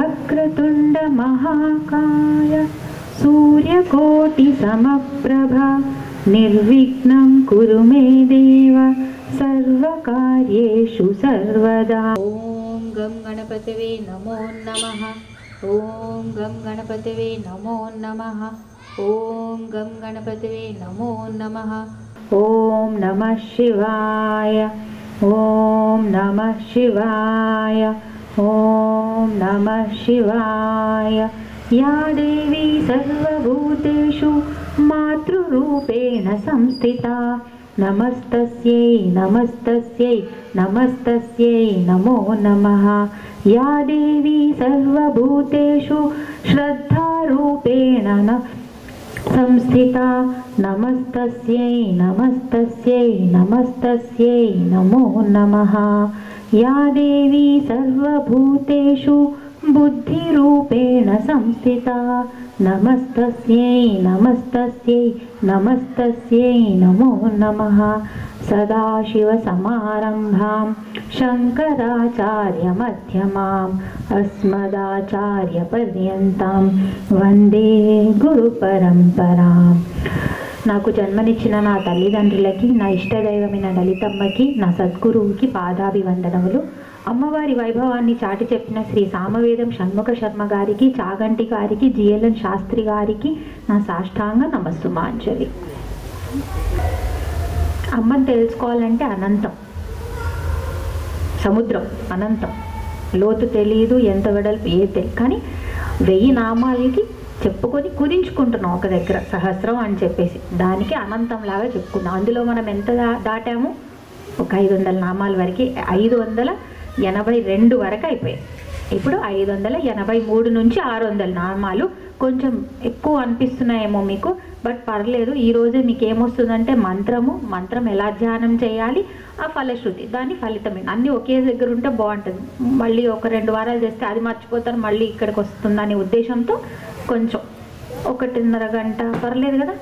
वक्रतुंड महाकाय सूर्यकोटि समप्रभा निर्विघ्नं कुरु मे देव सर्वकार्येषु सर्वदा। ओम गं गणपतये नमो नमः। ओम गं गणपतये नमो नमः। ओम गं गणपतये नमो नमः। ओम नमः शिवाय। ओम नमः शिवाय। ओम नमः शिवाय। या देवी सर्वभूतेषु मातृरूपेण संस्थिता नमस्तस्यै नमस्तस्यै नमस्तस्यै नमो नमः। या देवी सर्वभूतेषु श्रद्धारूपेण संस्थिता नमस्तस्यै नमस्तस्यै नमस्तस्यै नमो नमः। या देवी सर्वभूतेषु बुद्धिरूपेण संस्थिता नमस्तस्यै नमस्तस्यै नमस्तस्यै नमो नमः। सदाशिवसमारम्भां शङ्कराचार्यमध्यमाम् अस्मदाचार्यपर्यन्तां वन्दे गुरुपरम्पराम्। నాకు జన్మనిచ్చిన నా తల్లిదండ్రులకి, నా ఇష్టదైవమైన లలితమ్మకి, నా సద్గురువుకి పాదాభివందనములు. అమ్మవారి వైభవాన్ని చాటి చెప్పిన శ్రీ సామవేదం షణ్ముఖ శర్మ గారికి, చాగంటి గారికి, జిఎల్ఎన్ శాస్త్రి గారికి నా సాష్టాంగ నమస్సుమాంజలి. అమ్మని తెలుసుకోవాలంటే అనంతం, సముద్రం అనంతం, లోతు తెలియదు, ఎంత వెడల్పు ఏ తెలియదు, కానీ 1000 నామాలకి చెప్పుకొని కుదించుకుంటున్నాం ఒక దగ్గర, సహస్రం అని చెప్పేసి దానికి అనంతంలాగా చెప్పుకున్నాం. అందులో మనం ఎంత దాటాము? ఒక 500 నామాల వరకు, 582 వరకు అయిపోయాయి. ఇప్పుడు 583 నుంచి 600 నామాలు. కొంచెం ఎక్కువ అనిపిస్తున్నాయేమో మీకు, బట్ పర్లేదు. ఈరోజే మీకు ఏమొస్తుందంటే మంత్రం ఎలా ధ్యానం చేయాలి, ఆ ఫలశ్రుతి, దాని ఫలితమే. అన్నీ ఒకే దగ్గర ఉంటే బాగుంటుంది. మళ్ళీ ఒక 2 వారాలు చేస్తే అది మర్చిపోతారు, మళ్ళీ ఇక్కడికి వస్తుందనే ఉద్దేశంతో కొంచెం 1.5 గంట పర్లేదు కదా.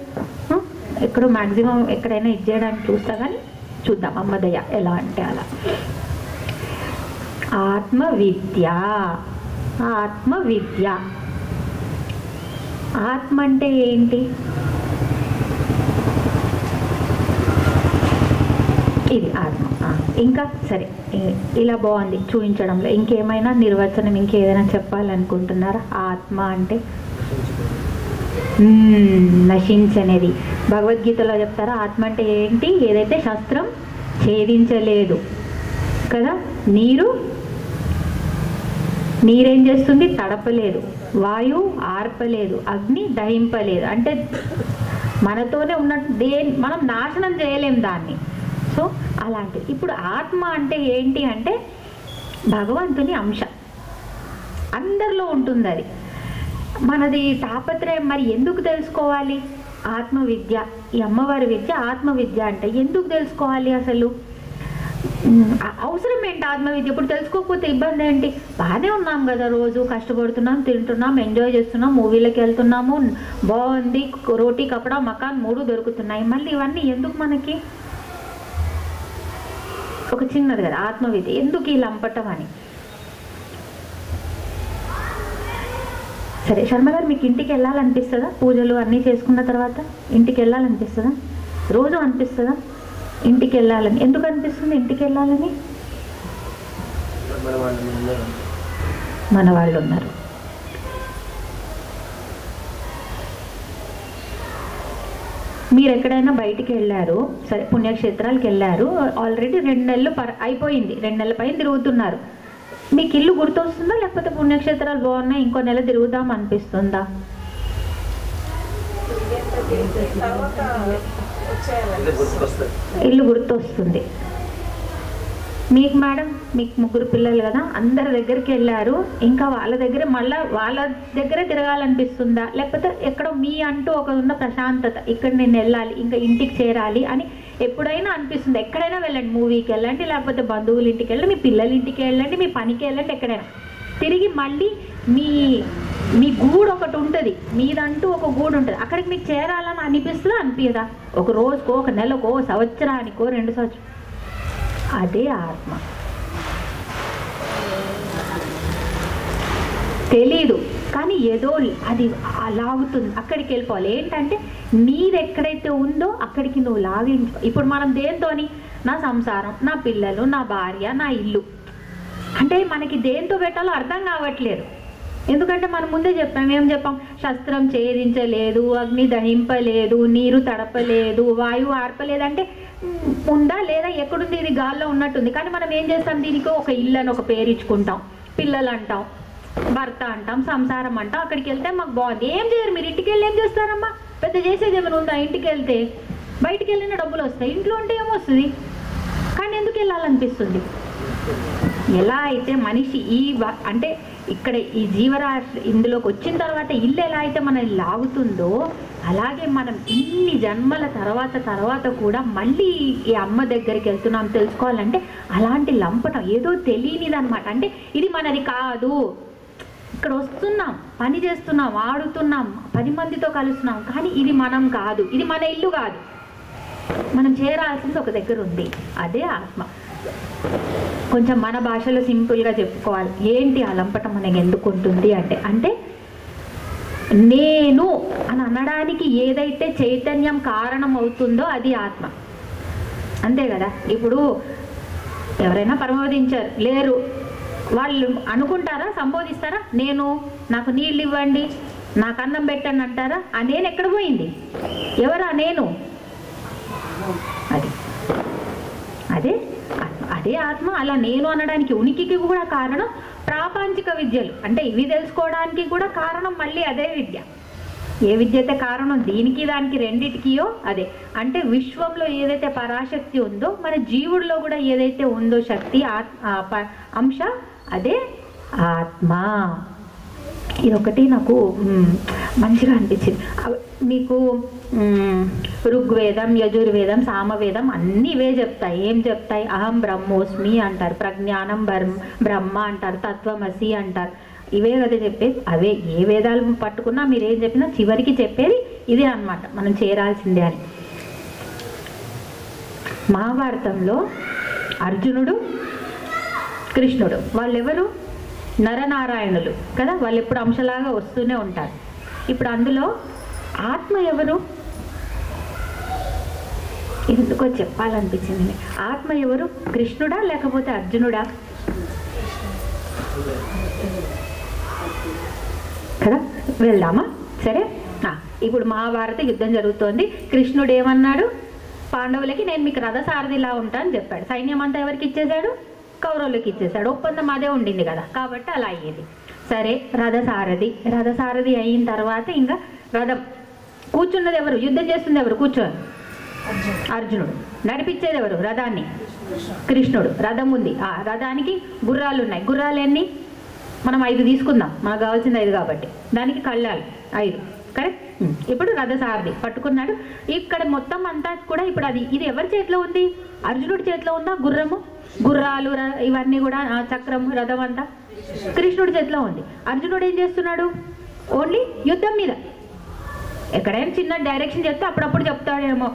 ఎక్కడో మ్యాక్సిమం ఎక్కడైనా ఇచ్చేయడానికి చూస్తా, కానీ చూద్దాం అమ్మదయ్య ఎలా అంటే అలా. ఆత్మవిద్య. ఆత్మవిద్య, ఆత్మ అంటే ఏంటి? ఇది ఆత్మ. ఇంకా సరే, ఇలా బాగుంది చూపించడంలో. ఇంకేమైనా నిర్వచనం, ఇంకేదైనా చెప్పాలనుకుంటున్నారా? ఆత్మ అంటే నశించనేది. భగవద్గీతలో చెప్తారా ఆత్మ అంటే ఏంటి? ఏదైతే శస్త్రం ఛేదించలేదు కదా, నీరేం చేస్తుంది? తడపలేదు. వాయువు ఆర్పలేదు. అగ్ని దహింపలేదు. అంటే మనతోనే ఉన్నట్టు మనం నాశనం చేయలేం దాన్ని. సో అలాంటిది. ఇప్పుడు ఆత్మ అంటే ఏంటి అంటే భగవంతుని అంశ, అందరిలో ఉంటుంది అది. మనది తాపత్రయం. మరి ఎందుకు తెలుసుకోవాలి? ఆత్మవిద్య, ఈ అమ్మవారి విద్య ఆత్మవిద్య అంటే ఎందుకు తెలుసుకోవాలి? అసలు అవసరం ఏంటి ఆత్మవిద్య? ఇప్పుడు తెలుసుకోకపోతే ఇబ్బంది ఏంటి? బాగానే ఉన్నాం కదా, రోజు కష్టపడుతున్నాం, తింటున్నాం, ఎంజాయ్ చేస్తున్నాం, మూవీలకు వెళ్తున్నాము, బాగుంది, రోటీ కపడా మకాన్ 3 దొరుకుతున్నాయి. మళ్ళీ ఇవన్నీ ఎందుకు మనకి? ఒక చిన్నది కదా ఆత్మవిద్య, ఎందుకు ఈ లంపటం అని. సరే శర్మ గారు, మీకు ఇంటికి వెళ్ళాలనిపిస్తుందా? పూజలు అన్నీ చేసుకున్న తర్వాత ఇంటికి వెళ్ళాలనిపిస్తుందా? రోజు అనిపిస్తుందా ఇంటికి వెళ్ళాలని? ఎందుకు అనిపిస్తుంది ఇంటికి వెళ్ళాలని? మన వాళ్ళు ఉన్నారు. మీరు ఎక్కడైనా బయటికి వెళ్ళారు, సరే పుణ్యక్షేత్రాలకు వెళ్ళారు, ఆల్రెడీ 2 నెలలు అయిపోయింది, 2 నెలల పైన తిరుగుతున్నారు. మీకు ఇల్లు గుర్తొస్తుందా? లేకపోతే పుణ్యక్షేత్రాలు బాగున్నాయి, ఇంకో నెల తిరుగుదాం అనిపిస్తుందా? ఇల్లు గుర్తొస్తుంది. మీకు మేడం, మీకు 3 పిల్లలు కదా, అందరి దగ్గరికి వెళ్ళారు, ఇంకా వాళ్ళ దగ్గర మళ్ళీ వాళ్ళ దగ్గరే తిరగాలనిపిస్తుందా? లేకపోతే ఎక్కడో మీ అంటూ ఒక ఉన్న ప్రశాంతత, ఇక్కడ నేను వెళ్ళాలి, ఇంకా ఇంటికి చేరాలి అని ఎప్పుడైనా అనిపిస్తుంది? ఎక్కడైనా వెళ్ళండి, మూవీకి వెళ్ళండి, లేకపోతే బంధువుల ఇంటికి వెళ్ళండి, మీ పిల్లల ఇంటికి వెళ్ళండి, మీ పనికి వెళ్ళండి, ఎక్కడైనా తిరిగి మళ్ళీ మీ గూడు ఒకటి ఉంటుంది, మీదంటూ ఒక గూడు ఉంటుంది, అక్కడికి మీకు చేరాలని అనిపిస్తుందా? అనిపించదా? ఒక రోజుకో, ఒక నెలకో, సంవత్సరానికో, 2 సంవత్సరాలు. అదే ఆత్మ. తెలీదు, కానీ ఏదో అది లాగుతుంది, అక్కడికి వెళ్ళిపోవాలి. ఏంటంటే నీది ఎక్కడైతే ఉందో అక్కడికి నువ్వు లాగించు. ఇప్పుడు మనం దేంతోని, నా సంసారం, నా పిల్లలు, నా భార్య, నా ఇల్లు, అంటే మనకి దేంతో పెట్టాలో అర్థం కావట్లేదు. ఎందుకంటే మనం ముందే చెప్పాం, ఏం చెప్పాం, శస్త్రం ఛేదించలేదు, అగ్ని దహింపలేదు, నీరు తడపలేదు, వాయువు ఆర్పలేదు. అంటే ఉందా లేదా, ఎక్కడుంది, ఇది గాల్లో ఉన్నట్టుంది. కానీ మనం ఏం చేస్తాం, దీనికి ఒక ఇల్లు అని ఒక పేరు ఇచ్చుకుంటాం, పిల్లలు అంటాం, భర్త అంటాం, సంసారం అంటాం. అక్కడికి వెళ్తే మాకు బాగుంది. ఏం చేయరు మీరు, ఇంటికి వెళ్ళి ఏం చేస్తారమ్మా, పెద్ద చేసేది ఏమైనా ఉందా? ఇంటికి వెళ్తే బయటికి వెళ్ళిన డబ్బులు వస్తాయి, ఇంట్లో ఉంటే ఏమొస్తుంది? కానీ ఎందుకు వెళ్ళాలనిపిస్తుంది? ఎలా అయితే మనిషి అంటే ఇక్కడ ఈ జీవరాశి ఇందులోకి వచ్చిన తర్వాత ఇల్లు ఎలా అయితే మనల్ని లాగుతుందో, అలాగే మనం ఇన్ని జన్మల తర్వాత కూడా మళ్ళీ ఈ అమ్మ దగ్గరికి వెళ్తున్నాం తెలుసుకోవాలంటే అలాంటి లంపటం ఏదో తెలియనిదనమాట. అంటే ఇది మనది కాదు, ఇక్కడ వస్తున్నాం, పని చేస్తున్నాం, ఆడుతున్నాం, 10 మందితో కలుస్తున్నాం, కానీ ఇది మనం కాదు, ఇది మన ఇల్లు కాదు, మనం చేరాల్సింది ఒక దగ్గర ఉంది, అదే ఆత్మ. కొంచెం మన భాషలో సింపుల్గా చెప్పుకోవాలి, ఏంటి ఆ లంపటం మనకి ఎందుకు ఉంటుంది అంటే నేను అని అనడానికి ఏదైతే చైతన్యం కారణం అవుతుందో అది ఆత్మ, అంతే కదా. ఇప్పుడు ఎవరైనా పరమోదించారు లేరు, వాళ్ళు అనుకుంటారా, సంబోధిస్తారా? నాకు నీళ్ళు ఇవ్వండి, నాకు అన్నం పెట్టండి అంటారా? ఆ నేను ఎక్కడ పోయింది? ఎవరా నేను? అదే ఆత్మ. అలా నేను అనడానికి ఉనికికి కూడా కారణం ప్రాపంచిక విద్యలు, అంటే ఇవి తెలుసుకోవడానికి కూడా కారణం మళ్ళీ అదే విద్య. ఏ విద్య అయితే కారణం దీనికి దానికి రెండిటికియో అదే. అంటే విశ్వంలో ఏదైతే పరాశక్తి ఉందో, మన జీవుడిలో కూడా ఏదైతే ఉందో శక్తి అంశ, అదే ఆత్మ. ఇదొకటి నాకు మంచిగా అనిపించింది. మీకు ఋగ్వేదం, యజుర్వేదం, సామవేదం అన్నీ ఇవే చెప్తాయి. ఏం చెప్తాయి? అహం బ్రహ్మోస్మి అంటారు, ప్రజ్ఞానం బ్రహ్మ అంటారు, తత్వమసి అంటారు. ఇవే కదా చెప్పేది. అవే ఏ వేదాలు పట్టుకున్నా మీరు ఏం చెప్పినా చివరికి చెప్పేది ఇదే అన్నమాట, మనం చేరాల్సిందే అని. మహాభారతంలో అర్జునుడు, కృష్ణుడు వాళ్ళెవరు? నరనారాయణులు కదా, వాళ్ళు ఎప్పుడు అంశలాగా వస్తూనే ఉంటారు. ఇప్పుడు అందులో ఆత్మ ఎవరు? ఎందుకో చెప్పాలనిపించింది. ఆత్మ ఎవరు? కృష్ణుడా లేకపోతే అర్జునుడా? కదా, వెళ్దామా? సరే, ఇప్పుడు మహాభారత యుద్ధం జరుగుతోంది. కృష్ణుడు ఏమన్నాడు? పాండవులకి నేను మీకు రథసారథిలా ఉంటా అని చెప్పాడు. సైన్యం అంతా ఎవరికి ఇచ్చేశాడు? కౌరవులకి ఇచ్చేశాడు. ఒప్పందం అదే ఉండింది కదా, కాబట్టి అలా అయ్యేది. సరే, రథసారథి అయిన తర్వాత ఇంకా రథం కూర్చున్నది ఎవరు? యుద్ధం చేస్తుంది ఎవరు? కూర్చోని అర్జునుడు. నడిపించేది ఎవరు? రథాన్ని కృష్ణుడు. రథం ఉంది, ఆ రథానికి గుర్రాలు ఉన్నాయి. గుర్రాలు ఎన్ని? మనం 5 తీసుకుందాం, మనకు కావాల్సింది 5 కాబట్టి. దానికి కళ్ళాలు 5, కరెక్ట్. ఇప్పుడు రథసారథి పట్టుకున్నాడు. ఇక్కడ మొత్తం అంతా కూడా ఇప్పుడు ఇది ఎవరి చేతిలో ఉంది? అర్జునుడి చేతిలో ఉందా గుర్రము? గుర్రాలు ఇవన్నీ కూడా, చక్రం, రథం అంతా కృష్ణుడి చేతిలో ఉంది. అర్జునుడు ఏం చేస్తున్నాడు? ఓన్లీ యుద్ధం మీద. ఎక్కడైనా చిన్న డైరెక్షన్ చెప్తే అప్పుడప్పుడు చెప్తాడేమో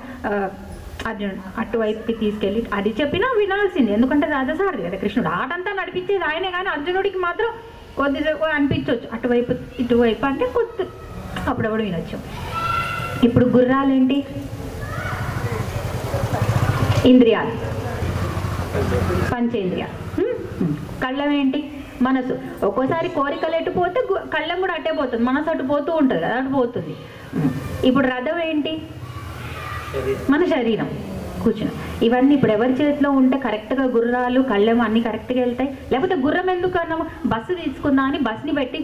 అర్జునుడు, అటువైపుకి తీసుకెళ్ళి అది చెప్పినా వినాల్సింది, ఎందుకంటే రథసారథి కదా కృష్ణుడు. ఆటంతా నడిపించేది ఆయనే, కానీ అర్జునుడికి మాత్రం కొద్దిసేపు అనిపించవచ్చు అటువైపు ఇటువైపు అంటే కొద్ది అప్పుడప్పుడు వినొచ్చు. ఇప్పుడు గుర్రాలు ఏంటి? ఇంద్రియాలు, పంచేంద్రియాలు. కళ్ళం ఏంటి? మనసు. ఒక్కోసారి కోరికలు ఎటు పోతే కళ్ళం కూడా అట్టే పోతుంది, మనసు అటు పోతూ ఉంటుంది కదా, అటు పోతుంది. ఇప్పుడు రథం ఏంటి? మన శరీరం, కూర్చుని. ఇవన్నీ ఇప్పుడు ఎవరి చేతిలో ఉంటే కరెక్ట్గా గుర్రాలు, కళ్ళెం అన్నీ కరెక్ట్గా వెళ్తాయి. లేకపోతే గుర్రం ఎందుకు అన్నాము? బస్సు తీసుకుందాం అని బస్సుని పెట్టి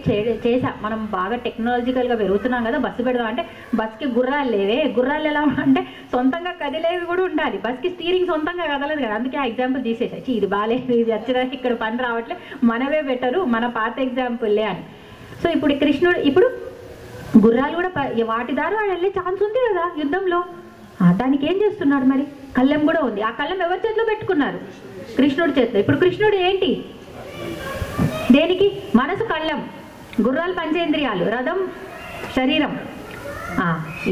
చేసా. మనం బాగా టెక్నాలజికల్గా పెరుగుతున్నాం కదా, బస్సు పెడదాం అంటే బస్కి గుర్రాలు లేవే. గుర్రాలు ఎలా అంటే సొంతంగా కదిలేవి కూడా ఉండాలి. బస్కి స్టీరింగ్ సొంతంగా కదలదు కదా, అందుకే ఆ ఎగ్జాంపుల్ తీసేసాయి. ఇది బాగాలేదు, ఇది వచ్చేదానికి ఇక్కడ పని రావట్లే, మనవే బెటరు, మన పాత ఎగ్జాంపుల్లే అని. సో ఇప్పుడు కృష్ణుడు, ఇప్పుడు గుర్రాలు కూడా వాటి దారి వాడు వెళ్ళే ఛాన్స్ ఉంది కదా యుద్ధంలో. దానికి ఏం చేస్తున్నాడు మరి? కళ్ళెం కూడా ఉంది. ఆ కళ్ళెం ఎవరి చేతిలో పెట్టుకున్నారు? కృష్ణుడి చేతిలో. ఇప్పుడు కృష్ణుడు ఏంటి? దేనికి? మనసు కళ్ళెం, గుర్రాలు పంచేంద్రియాలు, రథం శరీరం.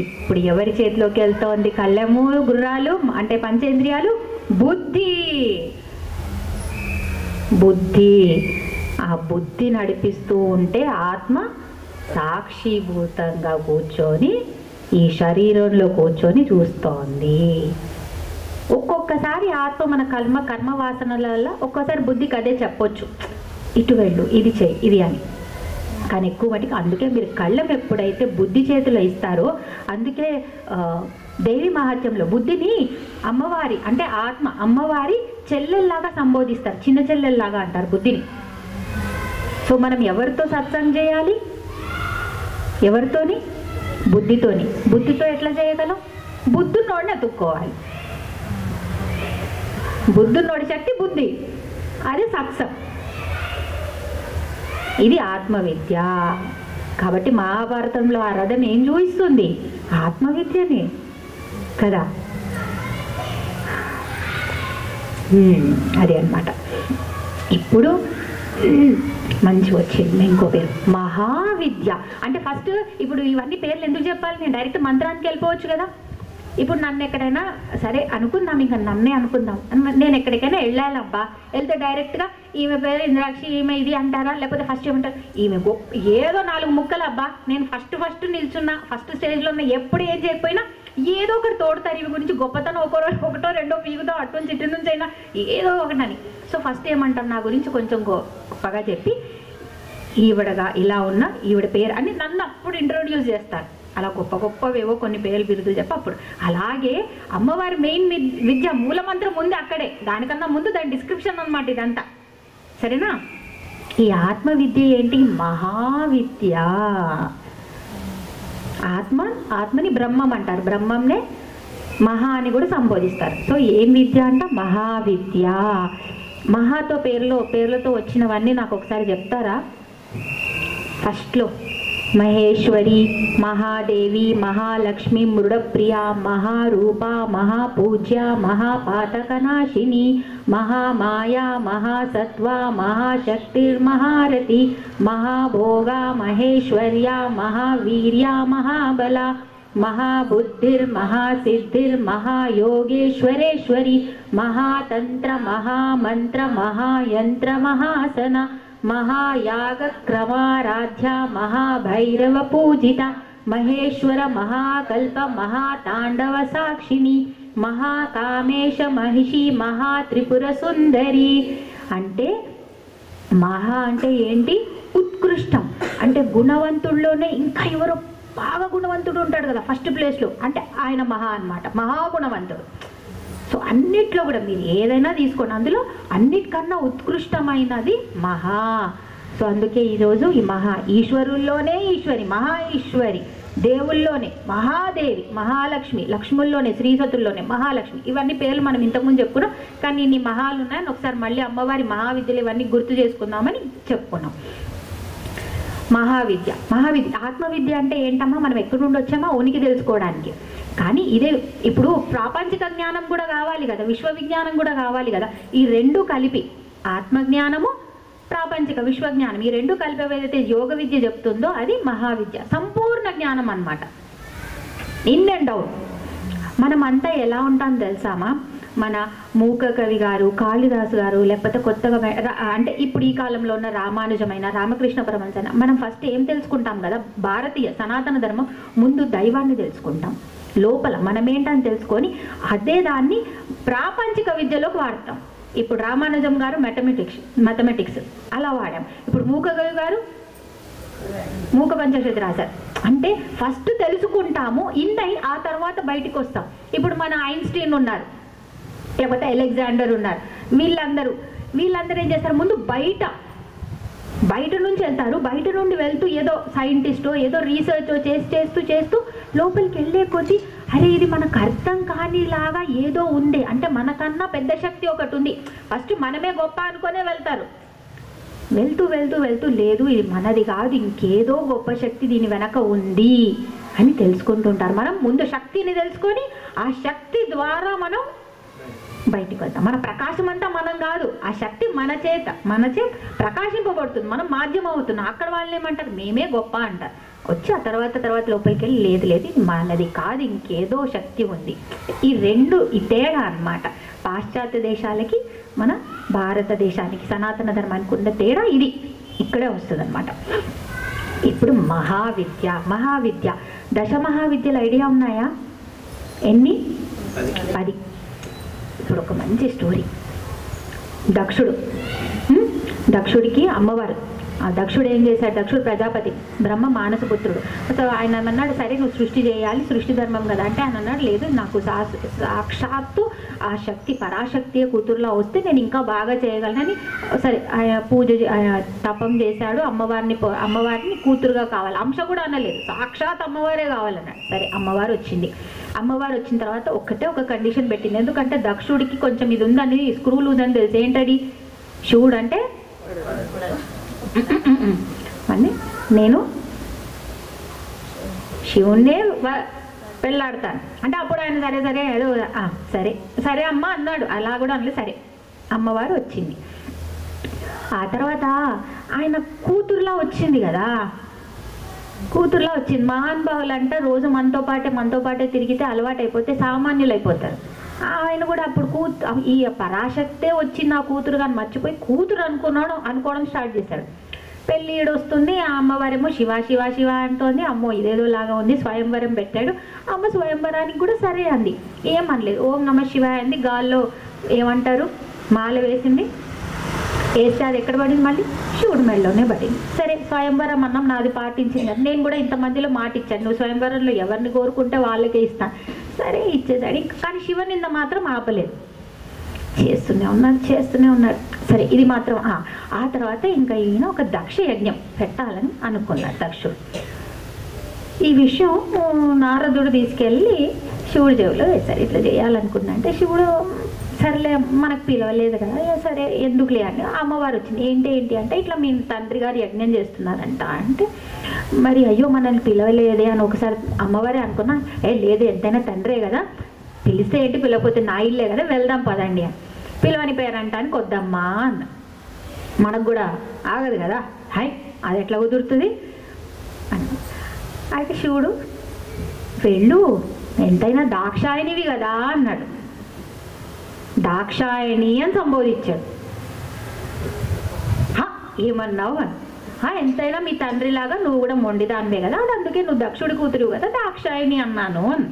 ఇప్పుడు ఎవరి చేతిలోకి వెళ్తోంది? కళ్ళెము, గుర్రాలు అంటే పంచేంద్రియాలు, బుద్ధి. ఆ బుద్ధి నడిపిస్తూ ఉంటే ఆత్మ సాక్షిభూతంగా కూర్చొని ఈ శరీరంలో కూర్చొని చూస్తోంది. ఒక్కొక్కసారి ఆత్మ మన కర్మ వాసనల ఒక్కోసారి బుద్ధికి అదే చెప్పొచ్చు, ఇటు వెళ్ళు, ఇది చెయ్యి, ఇది అని. కానీ ఎక్కువ మటుకు అందుకే మీరు కళ్ళం ఎప్పుడైతే బుద్ధి చేతిలో ఇస్తారో, అందుకే దేవి మహత్యంలో బుద్ధిని అమ్మవారి అంటే ఆత్మ అమ్మవారి చెల్లెల్లాగా సంబోధిస్తారు, చిన్న చెల్లెల్లాగా అంటారు బుద్ధిని. సో మనం ఎవరితో సత్సంగం చేయాలి? ఎవరితోని? బుద్ధితోని. బుద్ధితో ఎట్లా చేయగలం? బుద్ధున్నోడిని అతుక్కోవాలి. బుద్ధున్నోడి శక్తి బుద్ధి, అది సత్సంగం. ఇది ఆత్మవిద్య. కాబట్టి మహాభారతంలో ఆ రథం ఏం చూపిస్తుంది? ఆత్మవిద్యనే కదా. అదే అన్నమాట. ఇప్పుడు మంచి వచ్చింది ఇంకో పేరు మహావిద్య. అంటే ఫస్ట్ ఇప్పుడు ఇవన్నీ పేర్లు ఎందుకు చెప్పాలి? నేను డైరెక్ట్ మంత్రానికి వెళ్ళిపోవచ్చు కదా. ఇప్పుడు నన్ను ఎక్కడైనా సరే అనుకుందాం, ఇంకా నన్నే అనుకుందాం, నేను ఎక్కడికైనా వెళ్ళాలబ్బా, వెళ్తే డైరెక్ట్గా ఈమె పేరు ఇంద్రాక్షి, ఈమె ఇది అంటారా? లేకపోతే ఫస్ట్ ఏమంటారు? ఈమె ఏదో 4 ముక్కలు అబ్బా, నేను ఫస్ట్ నిల్చున్నా, ఫస్ట్ స్టేజ్లో ఉన్నా, ఎప్పుడు ఏం చేయకపోయినా ఏదో ఒకటి తోడుతారు ఈమె గురించి గొప్పతనం, ఒకటో రెండో పీగుతాం, అటు నుంచి ఇటు నుంచి అయినా ఏదో ఒకటని. సో ఫస్ట్ ఏమంటారు? నా గురించి కొంచెం గొప్పగా చెప్పి ఈవిడగా ఇలా ఉన్న ఈవిడ పేరు అని నన్ను అప్పుడు ఇంట్రొడ్యూస్ చేస్తారు. అలా గొప్పవేవో కొన్ని పేర్లు బిరుదులు చెప్పి అప్పుడు. అలాగే అమ్మవారి మెయిన్ విద్య మూలమంత్రం ఉంది అక్కడే, దానికన్నా ముందు దాని డిస్క్రిప్షన్ అన్నమాట ఇదంతా. సరేనా? ఈ ఆత్మ విద్య ఏంటి? మహావిద్య. ఆత్మని బ్రహ్మం అంటారు, బ్రహ్మంనే మహా అని కూడా సంబోధిస్తారు. సో ఏం విద్య అంట? మహావిద్య. మహాతో పేర్లతో వచ్చినవన్నీ నాకు ఒకసారి చెప్తారా? ఫస్ట్లో మహేశ్వరి, మహాదేవి, మహాలక్ష్మి, మృడప్రియ, మహారూప, మహాపూజ్య, మహాపాతకనాశిని, మహామాయ, మహాసత్వ, మహాశక్తిర్మహారథి, మహాభోగ, మహేశ్వర్య, మహావీర్య, మహాబల, మహాబుద్ధిర్మహాసిద్ధిర్, మహాయోగేశ్వరేశ్వరి, మహాతంత్ర, మహామంత్ర, మహాయంత్ర, మహాసన, మహాయాగక్రమారాధ్య, మహాభైరవ పూజిత, మహేశ్వర, మహాకల్ప, మహాతాండవ సాక్షిని, మహాకామేశ మహిషి, మహాత్రిపుర సుందరి. అంటే మహా అంటే ఏంటి? ఉత్కృష్టం. అంటే గుణవంతుల్లోనే ఇంకా ఎవరో బాగా గుణవంతుడు ఉంటాడు కదా ఫస్ట్ ప్లేస్లో, అంటే ఆయన మహా అన్నమాట, మహాగుణవంతుడు. సో అన్నిట్లో కూడా మీరు ఏదైనా తీసుకోండి, అందులో అన్నిటికన్నా ఉత్కృష్టమైనది మహా. సో అందుకే ఈరోజు ఈ మహా ఈశ్వరుల్లోనే ఈశ్వరి, మహా ఈశ్వరి, దేవుల్లోనే మహాదేవి, మహాలక్ష్మి, లక్ష్ముల్లోనే శ్రీసతుల్లోనే మహాలక్ష్మి. ఇవన్నీ పేర్లు మనం ఇంతకుముందు చెప్పుకున్నాం, కానీ ఇన్ని మహాలు ఉన్నాయని ఒకసారి మళ్ళీ అమ్మవారి మహావిద్యలు ఇవన్నీ గుర్తు చేసుకుందామని చెప్పుకున్నాం. మహావిద్య. ఆత్మవిద్య అంటే ఏంటమ్మా? మనం ఎక్కడి నుండి వచ్చామా ఉనికి తెలుసుకోవడానికి. కానీ ఇదే ఇప్పుడు ప్రాపంచిక జ్ఞానం కూడా కావాలి కదా, విశ్వ విజ్ఞానం కూడా కావాలి కదా. ఈ రెండు కలిపి ఆత్మజ్ఞానము, ప్రాపంచిక విశ్వజ్ఞానం, ఈ రెండు కలిపి ఏదైతే యోగ విద్య చెప్తుందో అది మహావిద్య. సంపూర్ణ జ్ఞానం అన్నమాట, ఇన్ అండ్ అవుట్. మనం అంతా ఎలా ఉంటాం తెలుసామా? మన మూక కవి గారు, కాళిదాసు గారు, లేకపోతే కొత్తగా అంటే ఇప్పుడు ఈ కాలంలో ఉన్న రామానుజమైన, రామకృష్ణ పరమహంసైన, మనం ఫస్ట్ ఏం తెలుసుకుంటాం కదా? భారతీయ సనాతన ధర్మం ముందు దైవాన్ని తెలుసుకుంటాం, లోపల మనమేంటని తెలుసుకొని అదే దాన్ని ప్రాపంచిక విద్యలోకి వాడతాం. ఇప్పుడు రామానుజం గారు మ్యాథమెటిక్స్ అలా వాడాం. ఇప్పుడు మూక కవి గారు మూక పంచశతి రాశారు. అంటే ఫస్ట్ తెలుసుకుంటాము, ఇన్నై ఆ తర్వాత బయటికి వస్తాం. ఇప్పుడు మన ఐన్స్టీన్ ఉన్నారు, లేకపోతే అలెగ్జాండర్ ఉన్నారు, వీళ్ళందరూ ఏం చేస్తారు? ముందు బయట నుంచి వెళ్తారు. బయట నుండి వెళ్తూ ఏదో సైంటిస్టో ఏదో రీసెర్చ్ చేస్తూ లోపలికి వెళ్ళే కొద్దీ అరే ఇది మనకు అర్థం కానిలాగా ఏదో ఉంది, అంటే మనకన్నా పెద్ద శక్తి ఒకటి ఉంది. ఫస్ట్ మనమే గొప్ప అనుకునే వెళ్తారు. వెళ్తూ లేదు ఇది మనది కాదు, ఇంకేదో గొప్ప శక్తి దీని వెనక ఉంది అని తెలుసుకుంటుంటారు. మనం ముందు శక్తిని తెలుసుకొని ఆ శక్తి ద్వారా మనం బయటికి వద్దాం. మన ప్రకాశం అంతా మనం కాదు, ఆ శక్తి మన చే ప్రకాశింపబడుతుంది, మనం మాధ్యమం అవుతున్నాం. అక్కడ వాళ్ళు ఏమంటారు, మేమే గొప్ప అంటారు. వచ్చి ఆ తర్వాత లోపలికి వెళ్ళి లేదు ఇది మనది కాదు, ఇంకేదో శక్తి ఉంది. ఈ తేడా అన్నమాట. పాశ్చాత్య దేశాలకి మన భారతదేశానికి సనాతన ధర్మానికి ఉన్న తేడా ఇది ఇక్కడే వస్తుంది అన్నమాట. ఇప్పుడు మహావిద్య 10 మహావిద్యలు ఐడియా ఉన్నాయా? ఎన్ని? 10. ఇప్పుడు ఒక మంచి స్టోరీ. దక్షుడికి అమ్మవారు, ఆ దక్షుడు ఏం చేశాడు? దక్షుడు ప్రజాపతి, బ్రహ్మ మానసపుత్రుడు. సో ఆయన అన్నాడు, సరే నువ్వు సృష్టి చేయాలి, సృష్టి ధర్మం కదా అంటే ఆయన అన్నాడు, లేదు నాకు సాక్షాత్తు ఆ శక్తి పరాశక్తి కూతురులా వస్తే నేను ఇంకా బాగా చేయగలనని. సరే ఆయన తపం చేశాడు, అమ్మవారిని కూతురుగా కావాలి. అంశ కూడా అనలేదు, సాక్షాత్ అమ్మవారే కావాలన్నాడు. సరే అమ్మవారు వచ్చింది. అమ్మవారు వచ్చిన తర్వాత ఒక కండిషన్ పెట్టింది. ఎందుకంటే దక్షుడికి కొంచెం ఇది ఉందని, స్క్రూలు ఉందని తెలుసు. ఏంటది? శివుడు అంటే అని నేను శివుణ్ణే పెళ్ళాడతాను అంటే అప్పుడు ఆయన సరే ఏదో సరే అమ్మ అన్నాడు. అలా కూడా అనలేదు. సరే అమ్మవారు వచ్చింది. ఆ తర్వాత ఆయన కూతురులా వచ్చింది కదా, కూతురులా వచ్చింది. మహానుభావులు అంటే రోజు మనతో పాటే తిరిగితే అలవాటు అయిపోతే సామాన్యులు అయిపోతారు. ఆయన కూడా అప్పుడు ఈ పరాశక్తే వచ్చి నా కూతురు కానీ మర్చిపోయి కూతురు అనుకోవడం స్టార్ట్ చేశాడు. పెళ్ళి వస్తుంది, ఆ అమ్మవారేమో శివ అంటోంది. అమ్మో ఇదేదో లాగా ఉంది. స్వయంవరం పెట్టాడు. అమ్మ స్వయంవరానికి కూడా సరే అంది, ఏమనలేదు. ఓం నమ శివాయ అంది. గాల్లో ఏమంటారు మాల వేసింది, వేస్తే అది ఎక్కడ పడింది? మళ్ళీ శివుడి మెడలోనే పడింది. సరే స్వయంవరం అన్నం నాది పాటించింది. నేను కూడా ఇంతమందిలో మాట ఇచ్చాను, నువ్వు స్వయంవరంలో ఎవరిని కోరుకుంటే వాళ్ళకే ఇస్తాను. సరే ఇచ్చేసాడు. కానీ శివనింద మాత్రం ఆపలేదు, చేస్తూనే ఉన్నాడు. సరే ఇది మాత్రం ఆ తర్వాత ఇంకా ఈయన ఒక దక్ష యజ్ఞం పెట్టాలని అనుకున్నాడు దక్షుడు. ఈ విషయం నారదుడు తీసుకెళ్ళి శివుడి చెవిలో వేశారు. ఇట్లా చేయాలనుకున్నా అంటే శివుడు సరేలే మనకు పిలవలేదు కదా, సరే ఎందుకులే అని అమ్మవారు వచ్చింది. ఏంటి అంటే ఇట్లా మీ తండ్రి గారు యజ్ఞం చేస్తున్నారంట అంటే, మరి అయ్యో మనల్ని పిలవలేదే అని ఒకసారి అమ్మవారే అనుకున్నా. లేదు ఎంతైనా తండ్రే కదా, పిలిస్తే ఏంటి, పిలవకపోతే నా ఇల్లే కదా, వెళ్దాం పదండి అని. పిలవని పేరంట అని కొద్దమ్మా అన్న. మనకు కూడా ఆగదు కదా, హాయ్ అది ఎట్లా కుదురుతుంది అని. అయితే శివుడు వెళ్ళు, ఎంతైనా దాక్షాయనివి కదా అన్నాడు. దాక్షాయణి అని సంబోధించాడు. ఏమన్నావు అని. ఎంతైనా మీ తండ్రిలాగా నువ్వు కూడా మొండిదానివే కదా, అది అందుకే నువ్వు దక్షుడి కూతురు కదా, దాక్షాయణి అన్నాను అని.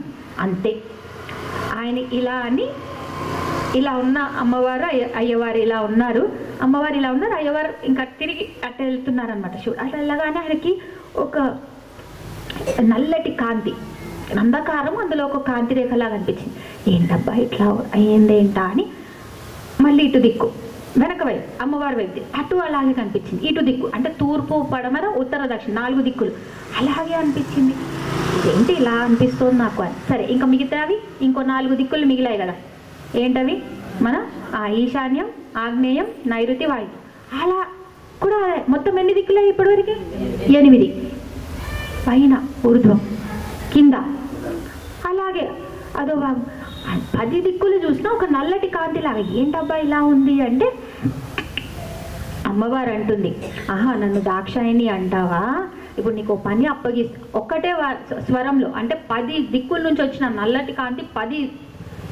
అంతే. ఆయన ఇలా అని ఇలా ఉన్న అమ్మవారు అయ్యవారు ఇలా ఉన్నారు, అయ్యవారు ఇంకా తిరిగి అట్ట వెళ్తున్నారనమాట. శివుడు అట్లా వెళ్ళగానే ఆయనకి ఒక నల్లటి కాంతి, అంధకారం, అందులో ఒక కాంతి రేఖలాగా అనిపించింది. ఏంటబ్బా ఇట్లా అయ్యిందేంటా అని మళ్ళీ ఇటు దిక్కు వెనక వైపు అమ్మవారి వైపు అటు అలాగే కనిపించింది. ఇటు దిక్కు అంటే తూర్పు పడమర ఉత్తర దక్షిణ 4 దిక్కులు అలాగే అనిపించింది. ఏంటి ఇలా అనిపిస్తుంది నాకు అని. సరే ఇంకా మిగతావి ఇంకో 4 దిక్కులు మిగిలాయి కదా, ఏంటవి? మన ఈశాన్యం, ఆగ్నేయం, నైరుతి, వాయువు. అలా కూడా మొత్తం ఎన్ని దిక్కులే ఇప్పటివరకు? 8. పైన ఊర్ధ్వం, కింద అలాగే అదో 10 దిక్కులు చూసినా ఒక నల్లటి కాంతిలాగా. ఏంటబ్బా ఇలా ఉంది అంటే అమ్మవారు అంటుంది, నన్ను దాక్షాయణి అంటావా, ఇప్పుడు నీకు పని ఒక్కటే స్వరంలో అంటే 10 దిక్కుల నుంచి వచ్చిన నల్లటి కాంతి 10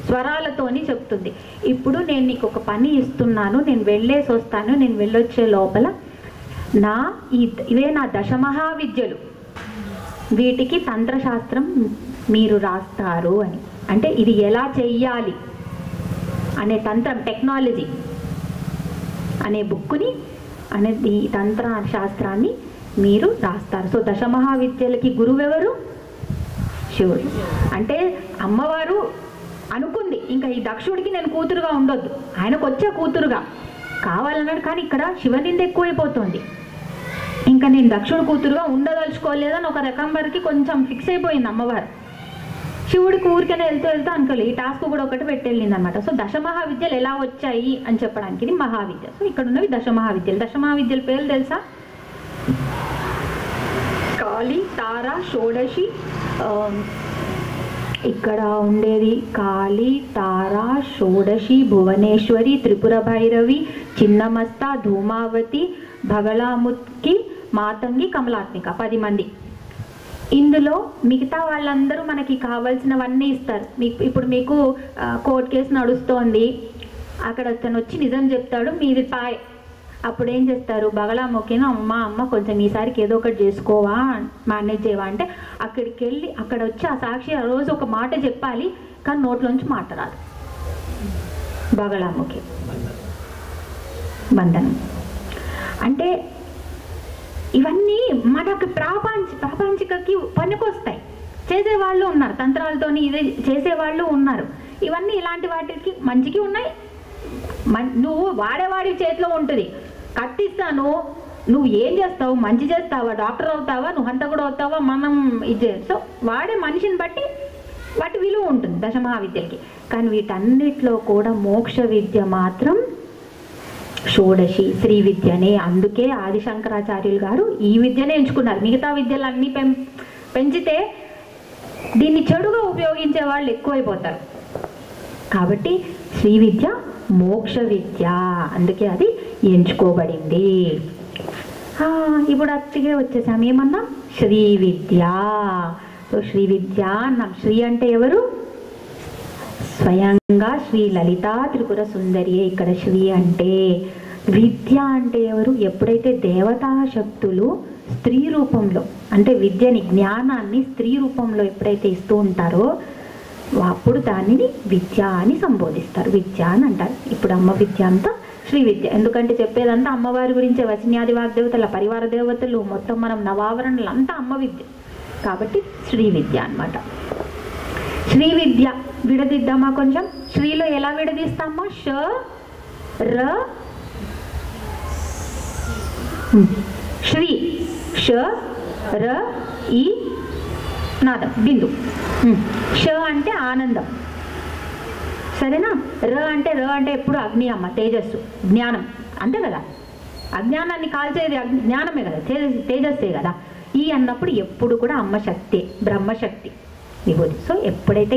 స్వరాలతోని చెప్తుంది. ఇప్పుడు నేను నీకు ఒక పని ఇస్తున్నాను, నేను వెళ్ళేసి వస్తాను, నేను వెళ్ళొచ్చే లోపల ఇవే నా 10 మహావిద్యలు, వీటికి తంత్రశాస్త్రం మీరు రాస్తారు అని. అంటే ఇది ఎలా చెయ్యాలి అనే తంత్రం, టెక్నాలజీ అనే బుక్కుని ఈ తంత్ర శాస్త్రాన్ని మీరు రాస్తారు. సో 10 మహావిద్యలకి గురువెవరు? శివుడు. అంటే అమ్మవారు అనుకుంది ఇంకా ఈ దక్షుడికి నేను కూతురుగా ఉండొద్దు, ఆయనకు వచ్చే కూతురుగా కావాలన్నాడు. కానీ ఇక్కడ శివనింద ఎక్కువైపోతుంది. ఇంకా నేను దక్షుడు కూతురుగా ఉండదలుచుకోలేదని ఒక రకం వరకు కొంచెం ఫిక్స్ అయిపోయింది అమ్మవారు. శివుడికి ఊరికనే వెళ్తూ అనుకోలేదు, ఈ టాస్క్ కూడా ఒకటి పెట్టెళ్ళింది అనమాట. సో 10 మహావిద్యలు ఎలా వచ్చాయి అని చెప్పడానికి ఇది మహావిద్య. సో ఇక్కడ ఉన్నవి 10 మహావిద్యలు. 10 మహావిద్యల పేర్లు తెలుసా? కాళి, తార, షోడశి, ఇక్కడ ఉండేది కాళీ, తారా, షోడశి, భువనేశ్వరి, త్రిపుర భైరవి, చిన్నమస్త, ధూమావతి, బగళాముఖి, మాతంగి, కమలాత్మిక, 10 మంది. ఇందులో మిగతా వాళ్ళందరూ మనకి కావాల్సినవన్నీ ఇస్తారు. ఇప్పుడు మీకు కోర్టు కేసు నడుస్తోంది, అక్కడ అతను వచ్చి నిజం చెప్తాడు, మీది పాయ్. అప్పుడు ఏం చేస్తారు, బగళాముఖిని అమ్మ కొంచెం ఈసారికి ఏదో ఒకటి చేసుకోవా, మేనేజ్ చేయవా అంటే అక్కడికి వెళ్ళి అక్కడ వచ్చి ఆ సాక్షి ఆ రోజు ఒక మాట చెప్పాలి, కానీ నోట్లోంచి మాట రాదు. బగళాముఖి బంధనం. అంటే ఇవన్నీ మనకు ప్రాపంచికకి పనికొస్తాయి. చేసేవాళ్ళు ఉన్నారు, తంత్రాలతోని ఇది చేసేవాళ్ళు ఉన్నారు. ఇవన్నీ ఇలాంటి వాటికి మంచికి ఉన్నాయి. నువ్వు వాడేవాడి చేతిలో ఉంటుంది. కత్తిస్తాను, నువ్వు ఏం చేస్తావు, మంచి చేస్తావా, డాక్టర్ అవుతావా, నువ్వు హంతకుడు అవుతావా, మనం ఇది. సో వాడే మనిషిని బట్టి వాటి విలువ ఉంటుంది దశమహావిద్యలకి. కానీ వీటన్నిటిలో కూడా మోక్ష విద్య మాత్రం షోడశి శ్రీ విద్యనే. అందుకే ఆదిశంకరాచార్యులు గారు ఈ విద్యనే ఎంచుకున్నారు. మిగతా విద్యలన్నీ పెంచితే దీన్ని చెడుగా ఉపయోగించే వాళ్ళు ఎక్కువైపోతారు. కాబట్టి శ్రీ విద్య మోక్ష విద్య, అందుకే అది ఎంచుకోబడింది. ఇప్పుడు అచ్చగే వచ్చేసాం, ఏమన్నా శ్రీ విద్య. సో శ్రీ విద్య అన్నాం. శ్రీ అంటే ఎవరు? స్వయంగా శ్రీ లలితా త్రిపుర సుందరియే ఇక్కడ శ్రీ అంటే. విద్య అంటే ఎవరు? ఎప్పుడైతే దేవతా శక్తులు స్త్రీ రూపంలో, అంటే విద్యని జ్ఞానాన్ని స్త్రీ రూపంలో ఎప్పుడైతే ఇస్తూ ఉంటారో అప్పుడు దానిని విద్య అని సంబోధిస్తారు, విద్య అని అంటారు. ఇప్పుడు అమ్మ విద్య అంతా శ్రీ విద్య. ఎందుకంటే చెప్పేదంతా అమ్మవారి గురించే, వచన్యాది వాగ్దేవతల పరివార దేవతలు మొత్తం మనం నవావరణలు అంతా అమ్మ విద్య. కాబట్టి శ్రీ విద్య అన్నమాట. శ్రీ విద్య విడదిద్దామా కొంచెం? శ్రీలో ఎలా విడదీస్తామా? ష ర శ్రీ, ష ర ఈ నాదం బిందు. ష అంటే ఆనందం, సరేనా? ర అంటే ఎప్పుడు అగ్ని అమ్మ, తేజస్సు, జ్ఞానం, అంతే కదా. అజ్ఞానాన్ని కాల్చేది జ్ఞానమే కదా, తేజస్సే కదా. ఈ అన్నప్పుడు ఎప్పుడు కూడా అమ్మ శక్తి, బ్రహ్మశక్తి విభూతి. సో ఎప్పుడైతే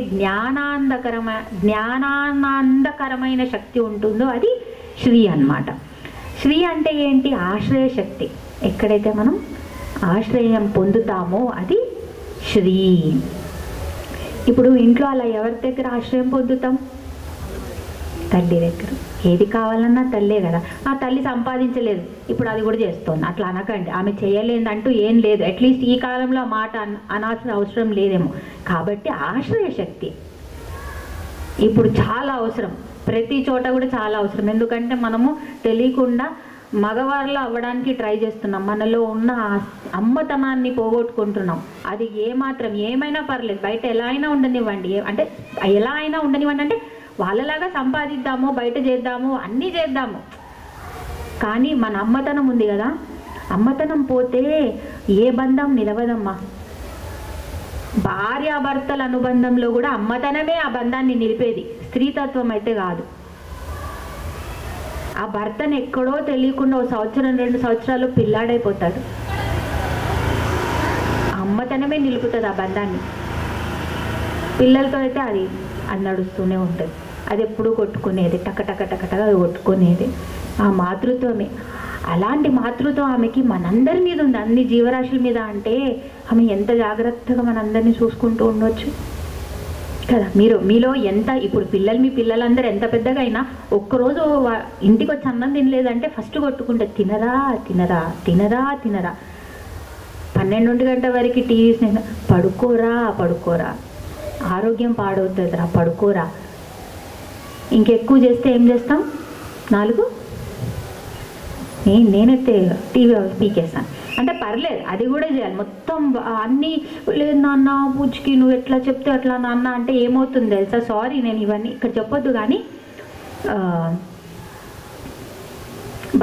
జ్ఞానానందకరమైన శక్తి ఉంటుందో అది శ్రీ అన్నమాట. శ్రీ అంటే ఏంటి? ఆశ్రయ శక్తి. ఎక్కడైతే మనం ఆశ్రయం పొందుతామో అది శ్రీ. ఇప్పుడు ఇంట్లో అలా ఎవరి దగ్గర ఆశ్రయం పొందుతాం? తల్లి దగ్గర. ఏది కావాలన్నా తల్లే కదా. ఆ తల్లి సంపాదించలేదు, ఇప్పుడు అది కూడా చేస్తోంది, అట్లా అనకండి. ఆమె చేయలేదంటూ ఏం లేదు. అట్లీస్ట్ ఈ కాలంలో ఆ మాట అనాల్సిన అవసరం లేదేమో. కాబట్టి ఆశ్రయ శక్తి ఇప్పుడు చాలా అవసరం, ప్రతి చోట కూడా చాలా అవసరం. ఎందుకంటే మనము తెలియకుండా మగవారిలో అవ్వడానికి ట్రై చేస్తున్నాం, మనలో ఉన్న అమ్మతనాన్ని పోగొట్టుకుంటున్నాం. అది ఏమాత్రం ఏమైనా పర్లేదు, బయట ఎలా అయినా ఉండనివ్వండి, అంటే ఎలా అయినా ఉండనివ్వండి, అంటే వాళ్ళలాగా సంపాదిద్దాము, బయట చేద్దాము, అన్నీ చేద్దాము. కానీ మన అమ్మతనం ఉంది కదా, అమ్మతనం పోతే ఏ బంధం నిలవదమ్మా. భార్యాభర్తల అనుబంధంలో కూడా అమ్మతనమే ఆ బంధాన్ని నిలిపేది, స్త్రీతత్వం అయితే కాదు. ఆ భర్తను ఎక్కడో తెలియకుండా 1 సంవత్సరం 2 సంవత్సరాలు పిల్లాడైపోతాడు. అమ్మతనమే నిలుపుతుంది ఆ బంధాన్ని. పిల్లలతో అయితే అది నడుస్తూనే ఉంటుంది, అది ఎప్పుడూ కొట్టుకునేది, టకటగా కొట్టుకునేది ఆ మాతృత్వమే. అలాంటి మాతృత్వం ఆమెకి మనందరి మీద ఉంది, అన్ని జీవరాశుల మీద. అంటే ఆమె ఎంత జాగ్రత్తగా మనందరినీ చూసుకుంటూ ఉండొచ్చు కదా. మీలో ఎంత, ఇప్పుడు మీ పిల్లలందరూ ఎంత పెద్దగా అయినా ఒక్కరోజు ఇంటికి వచ్చి అన్నం తినలేదంటే ఫస్ట్ కొట్టుకుంటే తినరా 12 గంటల వరకు టీవీ స్నేహం, పడుకోరా, ఆరోగ్యం పాడవుతుందిరా, పడుకోరా. ఇంకెక్కువ చేస్తే ఏం చేస్తాం? 4 నేనైతే టీవీ పీకేస్తాను అంటే పర్లేదు, అది కూడా చేయాలి. మొత్తం అన్నీ లేదు నాన్న పూచికి నువ్వు ఎట్లా చెప్తే అట్లా నాన్న అంటే ఏమవుతుంది తెలుసా? సారీ నేను ఇవన్నీ ఇక్కడ చెప్పొద్దు, కానీ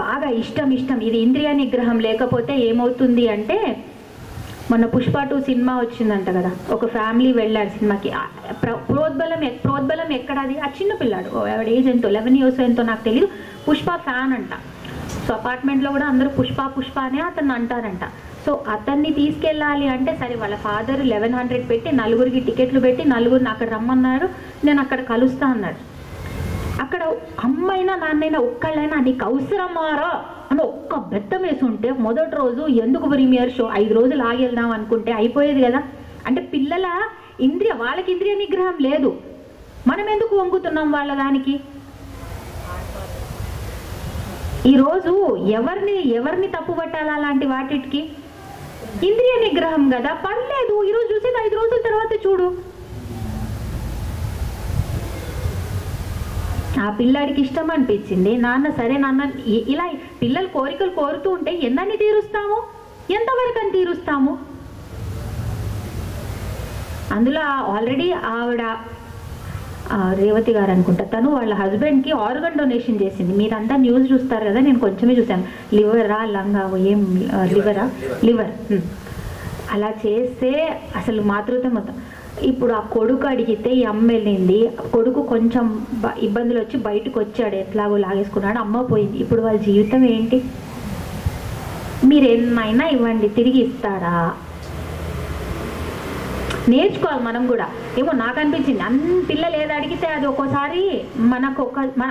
బాగా ఇష్టం ఇది ఇంద్రియ నిగ్రహం లేకపోతే ఏమవుతుంది అంటే, మొన్న పుష్ప 2 సినిమా వచ్చిందంట కదా, ఒక ఫ్యామిలీ వెళ్ళారు సినిమాకి. ప్రోద్బలం ఎక్కడ? అది ఆ చిన్న పిల్లాడు, ఎవడ ఏజ్ ఎంతో 11 years ఎంతో నాకు తెలియదు, పుష్ప ఫ్యాన్ అంట. సో అపార్ట్మెంట్లో కూడా అందరూ పుష్ప అనే అతను అంటారంట. సో అతన్ని తీసుకెళ్ళాలి అంటే సరే వాళ్ళ ఫాదర్ 1100 పెట్టి 4గురికి టికెట్లు పెట్టి 4గురిని అక్కడ రమ్మన్నారు, నేను అక్కడ కలుస్తా అన్నాడు. అక్కడ అమ్మైనా నాన్నైనా ఒక్కళ్ళైనా నీకు అవసరమారా అని ఒక్క బెత్తం వేసి ఉంటే మొదటి రోజు ఎందుకు ప్రీమియర్ షో 5 రోజులు ఆగి వెళ్దాం అనుకుంటే అయిపోయేది కదా. అంటే పిల్లల వాళ్ళకి ఇంద్రియ నిగ్రహం లేదు, మనం ఎందుకు వంగుతున్నాం వాళ్ళ దానికి? ఈరోజు ఎవరిని తప్పు పట్టాలా అలాంటి వాటికి? ఇంద్రియ నిగ్రహం కదా, పర్లేదు ఈరోజు చూసేది 5 రోజుల తర్వాత చూడు. ఆ పిల్లాడికి ఇష్టం అనిపించింది, నాన్న సరే నాన్న ఇలా పిల్లలు కోరికలు కోరుతూ ఉంటే ఎన్నని తీరుస్తాము, ఎంతవరకు అని తీరుస్తాము? అందులో ఆల్రెడీ ఆవిడ రేవతి గారు అనుకుంటా, తను వాళ్ళ హస్బెండ్కి ఆర్గన్ డొనేషన్ చేసింది. మీరంతా న్యూస్ చూస్తారు కదా, నేను కొంచెమే చూసాను. లివరా లంగా ఏం లివర్ అలా చేస్తే అసలు మాతృత్వం మొత్తం. ఇప్పుడు ఆ కొడుకు అడిగితే ఈ అమ్మ వెళ్ళింది, కొడుకు కొంచెం ఇబ్బందులు వచ్చి బయటకు వచ్చాడు, ఎట్లాగో లాగేసుకున్నాడు, అమ్మ పోయింది. ఇప్పుడు వాళ్ళ జీవితం ఏంటి? మీరు ఎన్నైనా ఇవ్వండి, తిరిగి ఇస్తారా? నేర్చుకోవాలి మనం కూడా. ఏమో నాకు అనిపించింది పిల్లలు ఏది అడిగితే అది ఒక్కోసారి మన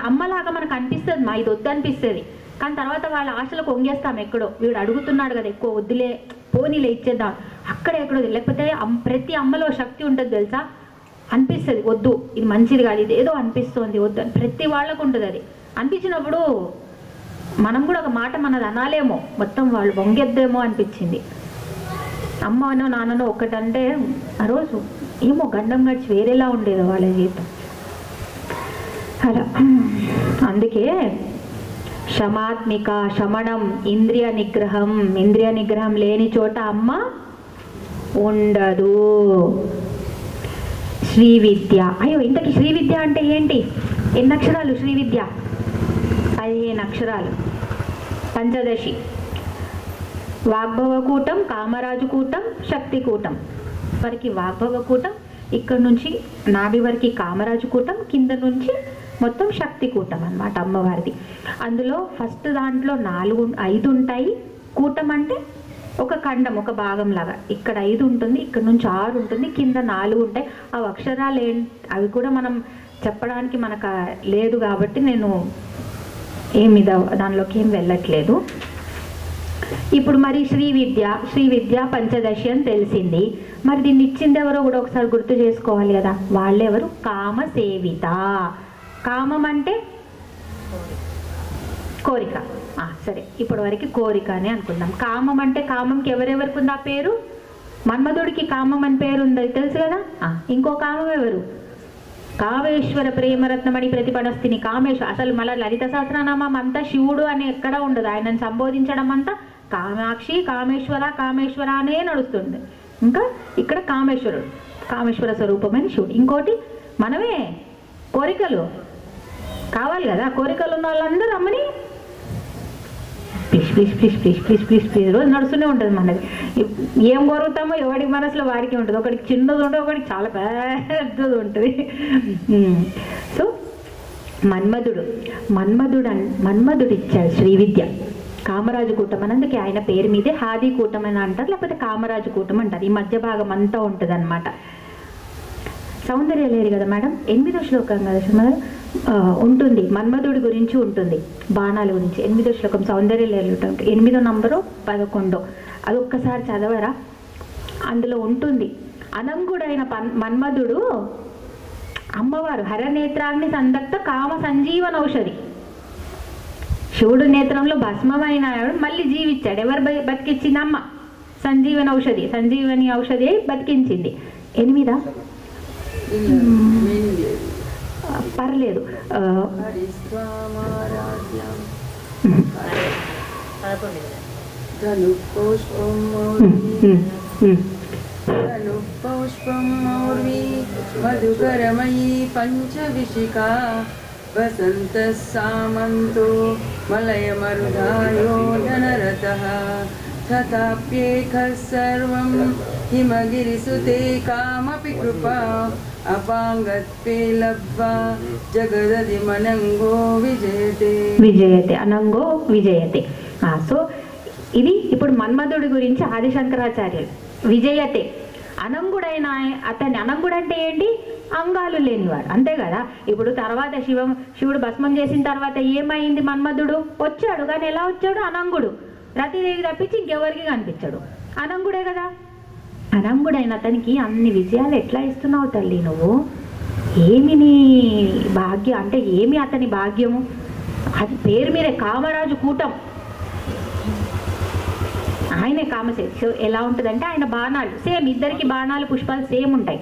అమ్మలాగా మనకు అనిపిస్తుంది, ఇది వద్దు అనిపిస్తుంది. కానీ తర్వాత వాళ్ళ ఆశలకు వంగేస్తాం. ఎక్కడో వీడు అడుగుతున్నాడు కదా, ఎక్కువ వద్దులే పోనీలే ఇచ్చేద్దాం, అక్కడ ఎక్కడో. లేకపోతే ప్రతి అమ్మలో శక్తి ఉంటుంది తెలుసా, అనిపిస్తుంది వద్దు ఇది మంచిది కాదు, ఇది ఏదో అనిపిస్తుంది వద్దు అని. ప్రతి వాళ్ళకు ఉంటుంది అది. అనిపించినప్పుడు మనం కూడా ఒక మాట మనది అనాలేమో, మొత్తం వాళ్ళు వంగేద్దేమో అనిపించింది. అమ్మనో నాన్ననో ఒక్కటంటే ఆ రోజు ఏమో గండం గడిచి వేరేలా ఉండేది వాళ్ళ జీవితం. అలా అందుకే శమాత్మిక, శమనం, ఇంద్రియ నిగ్రహం లేని చోట అమ్మ ఉండదు. శ్రీ విద్య, అయ్యో ఇంతకీ శ్రీ విద్య అంటే ఏంటి? ఎన్ని అక్షరాలు శ్రీ విద్య? 15 అక్షరాలు, పంచదశి. వాగ్భవకూటం, కామరాజుకూటం, శక్తికూటం. వరకు వాగ్భవకూటం, ఇక్కడ నుంచి నాభి వరకు కామరాజుకూటం, కింద నుంచి మొత్తం శక్తికూటం అన్నమాట అమ్మవారిది. అందులో ఫస్ట్ దాంట్లో 5 ఉంటాయి. కూటం అంటే ఒక ఖండం, ఒక భాగం లాగా. ఇక్కడ 5 ఉంటుంది, ఇక్కడ నుంచి 6 ఉంటుంది, కింద 4 ఉంటాయి. ఆ అక్షరాలు అవి కూడా మనం చెప్పడానికి మనకు లేదు కాబట్టి నేను దానిలోకి ఏం వెళ్ళట్లేదు. ఇప్పుడు మరి శ్రీ విద్య పంచదశి అని తెలిసింది. మరి దీన్ని ఇచ్చింది ఎవరో కూడా ఒకసారి గుర్తు చేసుకోవాలి కదా. వాళ్ళెవరు? కామ సేవిత. కామం అంటే కోరిక. సరే ఇప్పటి వరకు కోరిక అని అనుకుందాం. కామం అంటే కామంకి ఎవరెవరికి ఉంది ఆ పేరు? మన్మధుడికి కామం అని పేరు ఉంది, తెలుసు కదా. ఇంకో కామం ఎవరు? కామేశ్వర ప్రేమరత్నమణి ప్రతిపడస్తిని కామేశ్వర. అసలు మళ్ళీ లలిత సహస్రనామం అంతా శివుడు అని ఎక్కడ ఉండదు, ఆయనను సంబోధించడం అంతా కామాక్షి, కామేశ్వర అనే నడుస్తుంది. ఇంకా ఇక్కడ కామేశ్వర స్వరూపమైన శివుడు. ఇంకోటి మనమే కోరికలు కావాలి కదా, కోరికలు ఉన్న వాళ్ళందరూ అమ్మని ప్లీజ్ రోజు నడుస్తూనే ఉంటుంది మనది. ఏం కోరుతామో ఎవడికి మనసులో వాడికి ఉంటుంది. ఒకడికి చిన్నది ఉంటుంది, ఒకడికి చాలా పెద్దది ఉంటుంది. సో మన్మధుడు ఇచ్చాడు శ్రీ విద్య, కామరాజు కూటం అని. అందుకే ఆయన పేరు మీదే హాది కూటం అని అంటారు, లేకపోతే కామరాజు కూటం అంటారు. ఈ మధ్య భాగం అంతా ఉంటుంది అనమాట. సౌందర్య లేరు కదా మేడం, 8వ శ్లోకం కదా ఉంటుంది, మన్మధుడి గురించి ఉంటుంది, బాణాల గురించి. 8వ శ్లోకం సౌందర్య లేరు ఉంటుంది, 8వ నంబరు 11. అది ఒక్కసారి చదవరా? అందులో ఉంటుంది, అనంగుడైన మన్మధుడు అమ్మవారు హరనేత్రాగ్ని సందక్త కామ సంజీవన ఔషధి. శివుడు నేత్రంలో భస్మమైన మళ్ళీ జీవించాడు. ఎవరు బతికించింది? అమ్మ. సంజీవని ఔషధి బతికించింది. 8 పర్లేదు. మధుకరమయీ పంచవిశిఖా వసంత సామంతో మలయమరుధాయో ధనరతః తథాప్యేకः సర్వం హిమగిరిసుతే కామపి కృపా అపాంగత్వే లబ్ధ్వా జగదధిమనంగో విజయతే. అనంగో విజయతే. సో ఇది ఇప్పుడు మన్మధుడి గురించి ఆదిశంకరాచార్యులు విజయతే అనంగుడైన అతని అనంగుడు అంటే ఏంటి? అంగాలు లేనివాడు, అంతే కదా. ఇప్పుడు తర్వాత శివుడు భస్మం చేసిన తర్వాత ఏమైంది? మన్మధుడు వచ్చాడు, కానీ ఎలా వచ్చాడు? అనంగుడు. రతిదేవి తప్పించి ఇంకెవరికి కనిపించాడు, అనంగుడే కదా. అనంగుడైన అతనికి అన్ని విజయాలు ఎట్లా ఇస్తున్నావు తల్లి నువ్వు? ఏమి నీ భాగ్యం అంటే ఏమి అతని భాగ్యము? అది పేరు మీరే కామరాజు కూటం, ఆయనే కామసేవి. సో ఎలా ఉంటుందంటే ఆయన బాణాలు సేమ్, ఇద్దరికి బాణాలు పుష్పాలు సేమ్ ఉంటాయి.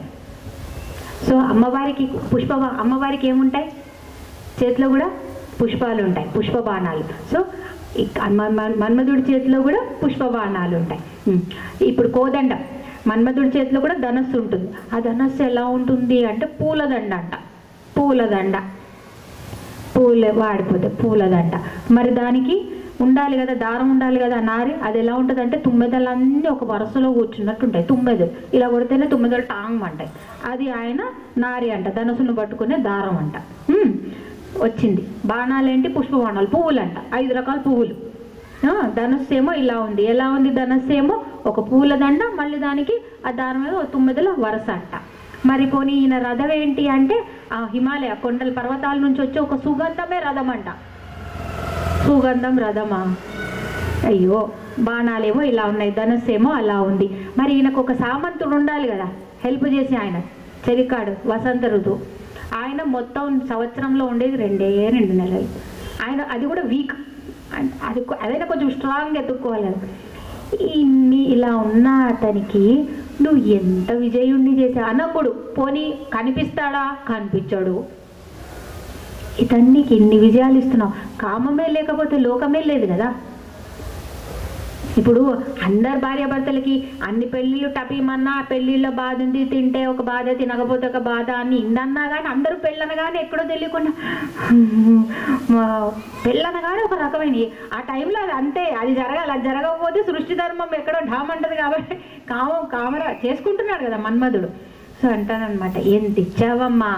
సో అమ్మవారికి ఏముంటాయి? చేతిలో కూడా పుష్పాలు ఉంటాయి, పుష్ప బాణాలు. సో మన్మధుడి చేతిలో కూడా పుష్ప బాణాలు ఉంటాయి. ఇప్పుడు కోదండం, మన్మధుడి చేతిలో కూడా ధనస్సు ఉంటుంది. ఆ ధనస్సు ఎలా ఉంటుంది అంటే పూలదండ అంట, పూలదండ, వాడిపోతే పూలదండ. మరి దానికి ఉండాలి కదా, దారం ఉండాలి కదా, నారి. అది ఎలా ఉంటుంది అంటే తుమ్మెదలన్నీ ఒక వరుసలో కూర్చున్నట్టు ఉంటాయి. తుమ్మెదలు ఇలా కొడితేనే తుమ్మెదలు టాంగ్ అంటాయి. అది ఆయన నారి అంట, ధనస్సును పట్టుకునే దారం అంట. వచ్చింది. బాణాలు ఏంటి? పుష్ప బాణాలు, పువ్వులు అంట, 5 రకాల పువ్వులు. ధనస్సు ఏమో ఇలా ఉంది. ఎలా ఉంది ధనస్సు? ఏమో ఒక పూల దండ, మళ్ళీ దానికి ఆ దారం మీద 9 వరుస అంట. మరి పోనీ ఈయన రథం ఏంటి అంటే హిమాలయ కొండల పర్వతాల నుంచి వచ్చే ఒక సుగంధమే రథం అంట. సుగంధం రథమా? అయ్యో. బాణాలేమో ఇలా ఉన్నాయి, ధనస్సు ఏమో అలా ఉంది. మరి ఈయనకు ఒక సామంతుడు ఉండాలి కదా హెల్ప్ చేసి. ఆయన చెలికాడు, వసంత ఋతువు. ఆయన మొత్తం సంవత్సరంలో ఉండేది 2 నెలలు. ఆయన అది కూడా వీక్, అదైనా కొంచెం స్ట్రాంగ్ ఎత్తుక్కోవాలి కదా. ఇన్ని ఇలా ఉన్న అతనికి నువ్వు ఎంత విజయుణ్ణి చేసా? అన్నప్పుడు పోనీ కనిపిస్తాడా? కనిపించాడు. ఇతనికి ఇన్ని విజయాలు ఇస్తున్నావు. కామమే లేకపోతే లోకమే లేదు కదా. ఇప్పుడు అందరు భార్యాభర్తలకి అన్ని పెళ్ళిళ్ళు టపీమన్నా, పెళ్ళిళ్ళ బాధ ఉంది, తింటే ఒక బాధ, తినకపోతే ఒక బాధ అని ఇన్నన్నా కానీ అందరూ పెళ్ళనగానే ఎక్కడో తెలియకుండా పెళ్ళనగానే ఒక రకమైన ఆ టైంలో అది అంతే, అది జరగాలి. అది జరగకపోతే సృష్టి ధర్మం ఎక్కడో ఢామ్ అంటది. కాబట్టి కామరా చేసుకుంటున్నాడు కదా మన్మధుడు. సో అంటానమాట, ఎంత ఇచ్చావమ్మా,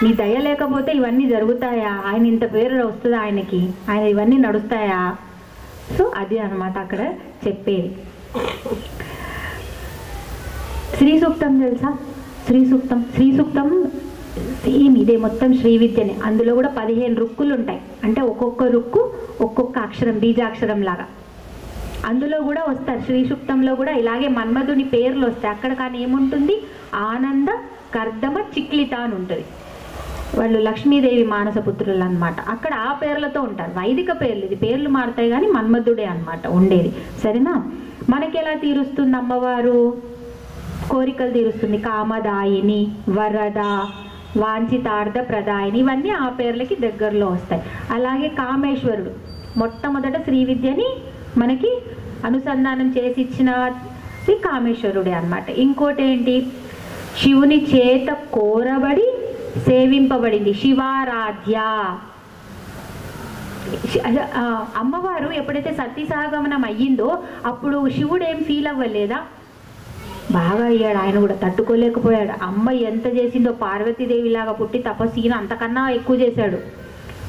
నీ దయ లేకపోతే ఇవన్నీ జరుగుతాయా? ఆయన ఇంత పేరు వస్తుందా ఆయనకి? ఆయన ఇవన్నీ నడుస్తాయా? సో అది అనమాట అక్కడ చెప్పేది. శ్రీ సూక్తం తెలుసా? శ్రీ సూక్తం సేమ్ ఇదే, మొత్తం శ్రీ విద్యనే. అందులో కూడా 15 రుక్కులు ఉంటాయి. అంటే ఒక్కొక్క రుక్కు ఒక్కొక్క అక్షరం, బీజాక్షరం లాగా. అందులో కూడా వస్తారు. శ్రీ సూక్తంలో కూడా ఇలాగే మన్మధుని పేర్లు వస్తాయి. అక్కడ కానీ ఏముంటుంది? ఆనంద కర్దమ చిక్లిత అని ఉంటుంది. వాళ్ళు లక్ష్మీదేవి మానసపుత్రులు అనమాట. అక్కడ ఆ పేర్లతో ఉంటారు. వైదిక పేర్లు, ఇది పేర్లు మారుతాయి కానీ మన్మధుడే అనమాట ఉండేది. సరేనా? మనకి ఎలా తీరుస్తుంది అమ్మవారు? కోరికలు తీరుస్తుంది. కామదాయిని, వరద, వాంఛితార్థ ప్రదాయిని, ఇవన్నీ ఆ పేర్లకి దగ్గరలో వస్తాయి. అలాగే కామేశ్వరుడు మొట్టమొదట శ్రీ విద్యని మనకి అనుసంధానం చేసి ఇచ్చినది కామేశ్వరుడే అనమాట. ఇంకోటి ఏంటి? శివుని చేత కోరబడి సేవింపబడింది శివారాధ్య. అమ్మవారు ఎప్పుడైతే సతీసాగమనం అయ్యిందో అప్పుడు శివుడు ఏం ఫీల్ అవ్వలేదా? బాగా అయ్యాడు. ఆయన కూడా తట్టుకోలేకపోయాడు. అమ్మ ఎంత చేసిందో, పార్వతీదేవి లాగా పుట్టి తపస్సును అంతకన్నా ఎక్కువ చేశాడు.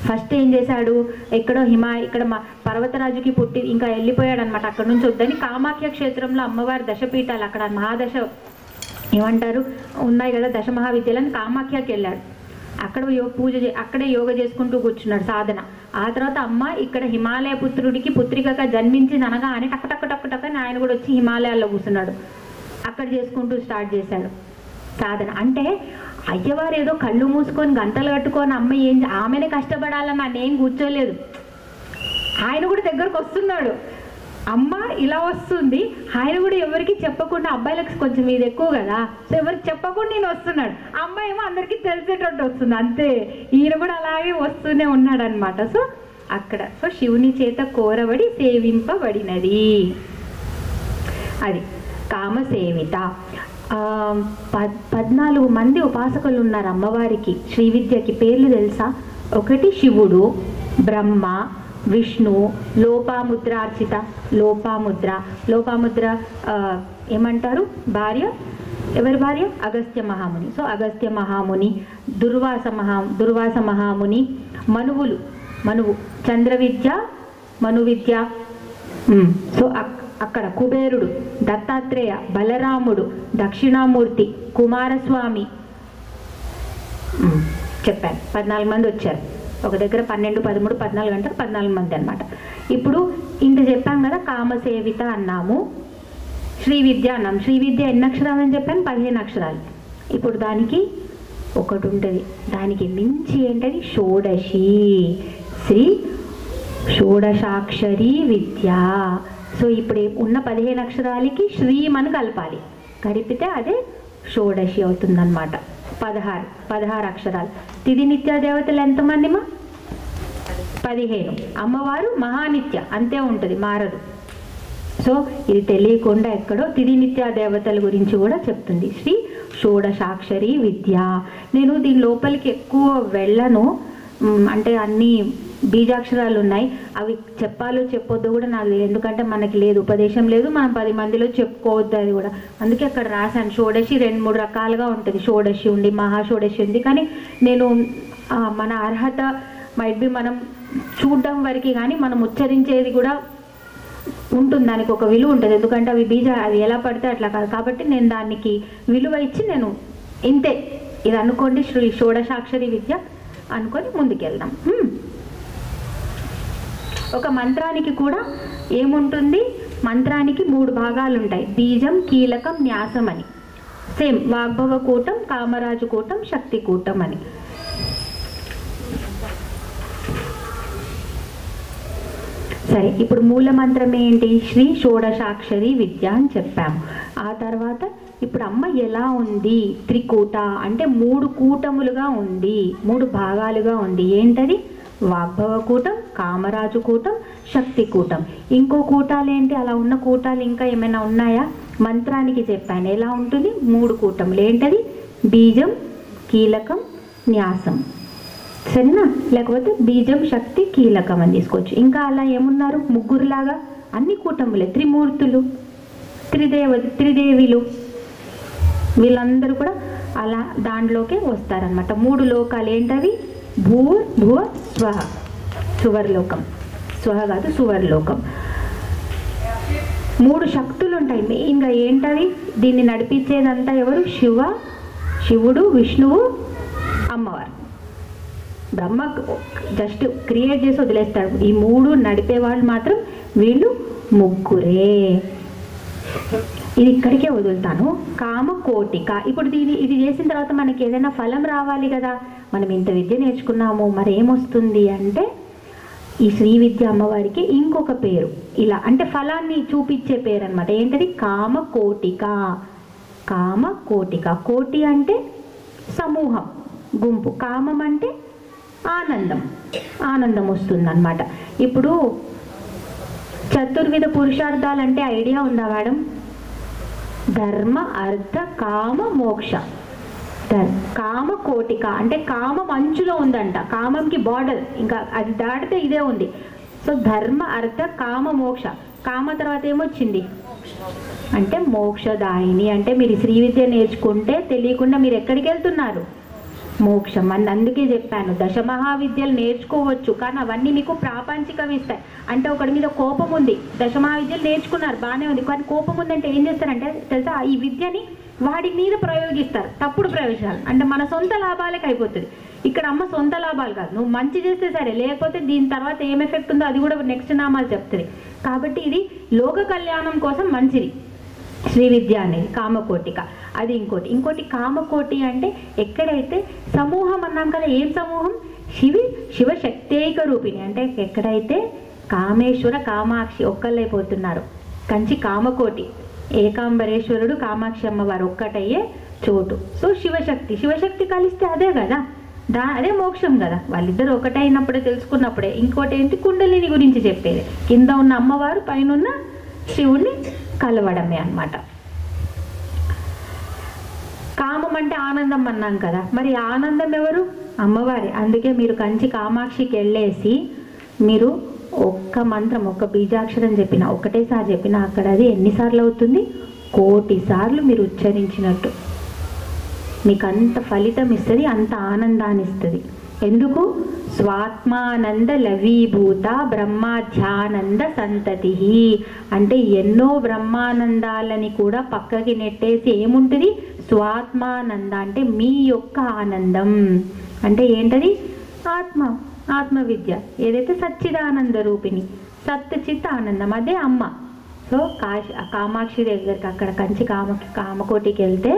ఫస్ట్ ఏం చేశాడు? ఎక్కడో ఇక్కడ పర్వతరాజుకి పుట్టి ఇంకా వెళ్ళిపోయాడు అనమాట. అక్కడ నుంచి వద్దని కామాఖ్య క్షేత్రంలో అమ్మవారి దశపీఠాలు, అక్కడ మహాదశ ఏమంటారు ఉన్నాయి కదా, దశమహావిద్యలను కామాఖ్యకి వెళ్ళాడు. అక్కడ అక్కడే యోగ చేసుకుంటూ కూర్చున్నాడు సాధన. ఆ తర్వాత అమ్మ ఇక్కడ హిమాలయ పుత్రుడికి పుత్రికగా జన్మించింది అనగానే టక్ టక్ టక్ టక్ అని ఆయన కూడా వచ్చి హిమాలయాల్లో కూర్చున్నాడు. అక్కడ చేసుకుంటూ స్టార్ట్ చేశాడు సాధన. అంటే అయ్యవారు ఏదో కళ్ళు మూసుకొని గంటలు కట్టుకొని అమ్మ ఆమెనే కష్టపడాలని నన్నేం కూర్చోలేదు. ఆయన కూడా దగ్గరకు వస్తున్నాడు. అమ్మ ఇలా వస్తుంది, ఆయన కూడా ఎవరికి చెప్పకుండా, అబ్బాయిలకు కొంచెం ఇది ఎక్కువ కదా, సో ఎవరికి చెప్పకుండా నేను వస్తున్నాడు. అమ్మాయి ఏమో అందరికీ తెలిసేటట్టు వస్తుంది అంతే. ఈయన కూడా అలాగే వస్తూనే ఉన్నాడు అనమాట. సో అక్కడ శివుని చేత కోరబడి సేవింపబడినది అది కామసేవిత. 14 మంది ఉపాసకులు ఉన్నారు అమ్మవారికి. శ్రీ విద్యకి పేర్లు తెలుసా? ఒకటి శివుడు, బ్రహ్మ, విష్ణు, లోపాముద్రార్చిత. లోపాముద్ర ఏమంటారు? భార్య. ఎవరి భార్య? అగస్త్య మహాముని. సో అగస్త్య మహాముని, దుర్వాస మహాముని, మనువు, చంద్ర విద్య, మను విద్య, సో అక్కడ కుబేరుడు, దత్తాత్రేయ, బలరాముడు, దక్షిణామూర్తి, కుమారస్వామి చెప్పాను. 14 మంది వచ్చారు. ఒక దగ్గర 12, 13, 14 అంటారు, 14 మంది అనమాట. ఇప్పుడు ఇంత చెప్పాం కదా, కామసేవిత అన్నాము, శ్రీ విద్య అన్నాము. శ్రీ విద్య ఎన్ని అక్షరాలు అని చెప్పాను? 15 అక్షరాలు. ఇప్పుడు దానికి ఒకటి ఉంటుంది, దానికి మించి ఏంటది? షోడశి, శ్రీ షోడశాక్షరి విద్య. సో ఇప్పుడు ఉన్న 15 అక్షరాలకి శ్రీమని కలపాలి, కలిపితే అదే షోడశి అవుతుందన్నమాట. 16 అక్షరాలు. తిథి నిత్య దేవతలు ఎంతమంది మా? 15. అమ్మవారు మహానిత్య, అంతే ఉంటుంది, మారదు. సో ఇది తెలియకుండా ఎక్కడో తిథి నిత్య దేవతల గురించి కూడా చెప్తుంది. శ్రీ షోడశాక్షరి విద్య. నేను దీని లోపలికి ఎక్కువ వెళ్ళను, అంటే అన్ని బీజాక్షరాలు ఉన్నాయి, అవి చెప్పాలో చెప్పొద్దు కూడా నాకు లేదు, ఎందుకంటే మనకి లేదు, ఉపదేశం లేదు, మనం 10 మందిలో చెప్పుకోవద్దు అది కూడా. అందుకే అక్కడ రాశాను. షోడశి 2-3 రకాలుగా ఉంటుంది. షోడశి ఉంది, మహాషోడశి ఉంది. కానీ నేను మన అర్హత మైట్ బి మనం చూడడం వరకు, కానీ మనం ఉచ్చరించేది కూడా ఉంటుంది, దానికి ఒక విలువ ఉంటుంది. ఎందుకంటే అవి ఎలా పడితే అట్లా కాదు. కాబట్టి నేను దానికి విలువ ఇచ్చి నేను ఇంతే ఇది అనుకోండి, శ్రీ షోడశాక్షరి విద్య అనుకొని ముందుకెళ్దాం. ఒక మంత్రానికి కూడా ఏముంటుంది? మంత్రానికి 3 భాగాలు ఉంటాయి, బీజం, కీలకం, న్యాసం అని. సేమ్ వాగ్భవ కూటం, కామరాజు కూటం, శక్తి కూటం అని. సరే, ఇప్పుడు మూల మంత్రం ఏంటి? శ్రీ షోడశాక్షరి విద్య అని చెప్పాము. ఆ తర్వాత ఇప్పుడు అమ్మ ఎలా ఉంది? త్రికూట అంటే 3 కూటములుగా ఉంది, 3 భాగాలుగా ఉంది. ఏంటది? వాగ్భవ కూటం, కామరాజు కూటం, శక్తి కూటం. ఇంకో కూటాలు ఏంటి? అలా ఉన్న కూటాలు ఇంకా ఏమైనా ఉన్నాయా? మంత్రానికి చెప్పాను ఎలా ఉంటుంది. 3 కూటములు. ఏంటది? బీజం, కీలకం, న్యాసం. సరేనా? లేకపోతే బీజం, శక్తి, కీలకం అని తీసుకోవచ్చు. ఇంకా అలా ఏమున్నారు? 3లాగా అన్ని కూటములే. త్రిమూర్తులు, త్రిదేవిలు, వీళ్ళందరూ కూడా అలా దాంట్లోకే వస్తారనమాట. 3 లోకాలు ఏంటవి? భూర్ భువ స్వహ, సువర్లోకం. స్వహ కాదు, సువర్లోకం. 3 శక్తులు ఉంటాయి మెయిన్గా. ఏంటవి? దీన్ని నడిపించేదంతా ఎవరు? శివుడు, విష్ణువు, అమ్మవారు. బ్రహ్మ జస్ట్ క్రియేట్ చేసి వదిలేస్తాడు. ఈ 3 నడిపే వాళ్ళు మాత్రం వీళ్ళు 3. ఇది ఇక్కడికే వదులుతాను. కామకోటిక. ఇప్పుడు ఇది చేసిన తర్వాత మనకి ఏదైనా ఫలం రావాలి కదా. మనం ఇంత విద్య నేర్చుకున్నాము, మరి ఏమొస్తుంది అంటే ఈ శ్రీ విద్య అమ్మవారికి ఇంకొక పేరు ఇలా, అంటే ఫలాన్ని చూపించే పేరు అనమాట. ఏంటది? కామకోటిక. కామకోటిక. కోటి అంటే సమూహం, గుంపు. కామం అంటే ఆనందం వస్తుందన్నమాట. ఇప్పుడు చతుర్విధ పురుషార్థాలు అంటే ఐడియా ఉందా మేడం? ధర్మ, అర్థ, కామ, మోక్ష. కామ కోటిక అంటే కామం అంచులో ఉందంట, కామంకి బార్డర్, ఇంకా అది దాటితే ఇదే ఉంది. సో ధర్మ, అర్థ, కామ, మోక్ష. కామ తర్వాత ఏమొచ్చింది అంటే మోక్షదాయిని. అంటే మీరు శ్రీ విద్య నేర్చుకుంటే తెలియకుండా మీరు ఎక్కడికి వెళ్తున్నారు? మోక్షం. అందుకే చెప్పాను, 10 మహావిద్యలు నేర్చుకోవచ్చు, కానీ అవన్నీ మీకు ప్రాపంచికం ఇస్తాయి. అంటే ఒకటి మీద కోపం ఉంది, 10 మహావిద్యలు నేర్చుకున్నారు, బాగానే ఉంది, కానీ కోపం ఉందంటే ఏం చేస్తారంటే తెలుసా, ఈ విద్యని వాడి మీద ప్రయోగిస్తారు, తప్పుడు ప్రయోజనాలు. అంటే మన సొంత లాభాలకి అయిపోతుంది. ఇక్కడ అమ్మ సొంత లాభాలు కాదు, నువ్వు మంచి చేస్తే సరే, లేకపోతే దీని తర్వాత ఏం ఎఫెక్ట్ ఉందో అది కూడా నెక్స్ట్ నామాలు చెప్తుంది. కాబట్టి ఇది లోక కళ్యాణం కోసం మంచిది శ్రీ విద్య అనేది. కామకోటిక అది. ఇంకోటి కామకోటి అంటే ఎక్కడైతే సమూహం అన్నాం కదా, ఏం సమూహం? శివశక్తేక రూపిణి. అంటే ఎక్కడైతే కామేశ్వర కామాక్షి ఒక్కళ్ళైపోతున్నారు, కంచి కామకోటి, ఏకాంబరేశ్వరుడు కామాక్షి అమ్మవారు ఒక్కటయ్యే చోటు. సో శివశక్తి కలిస్తే అదే కదా, అదే మోక్షం కదా. వాళ్ళిద్దరు ఒకటైనప్పుడే, తెలుసుకున్నప్పుడే. ఇంకోటి ఏంటి? కుండలిని గురించి చెప్పేది. కింద ఉన్న అమ్మవారు, పైన ఉన్న శివుణ్ణి కలవడమే అన్నమాట. కామం అంటే ఆనందం అన్నాం కదా, మరి ఆనందం ఎవరు? అమ్మవారి. అందుకే మీరు కంచి కామాక్షికి వెళ్ళేసి మీరు ఒక్క మంత్రం, ఒక్క బీజాక్షరం చెప్పిన, ఒకటేసారి చెప్పిన, అక్కడ అది ఎన్నిసార్లు అవుతుంది? 1,000,000 సార్లు మీరు ఉచ్చరించినట్టు. మీకు అంత ఫలితం ఇస్తుంది, అంత ఆనందాన్ని ఇస్తుంది. ఎందుకు? స్వాత్మానంద లవీభూత బ్రహ్మాధ్యానంద సంతతి అంటే ఎన్నో బ్రహ్మానందాలని కూడా పక్కకి నెట్టేసి ఏముంటుంది? స్వాత్మానంద అంటే మీ యొక్క ఆనందం. అంటే ఏంటది? ఆత్మ విద్య, ఏదైతే సచ్చిదానంద రూపిణి, సత్ చిత్ ఆనందం, అదే అమ్మ. సో కామాక్షి దగ్గరికి అక్కడ కంచి కామకోటికి వెళ్తే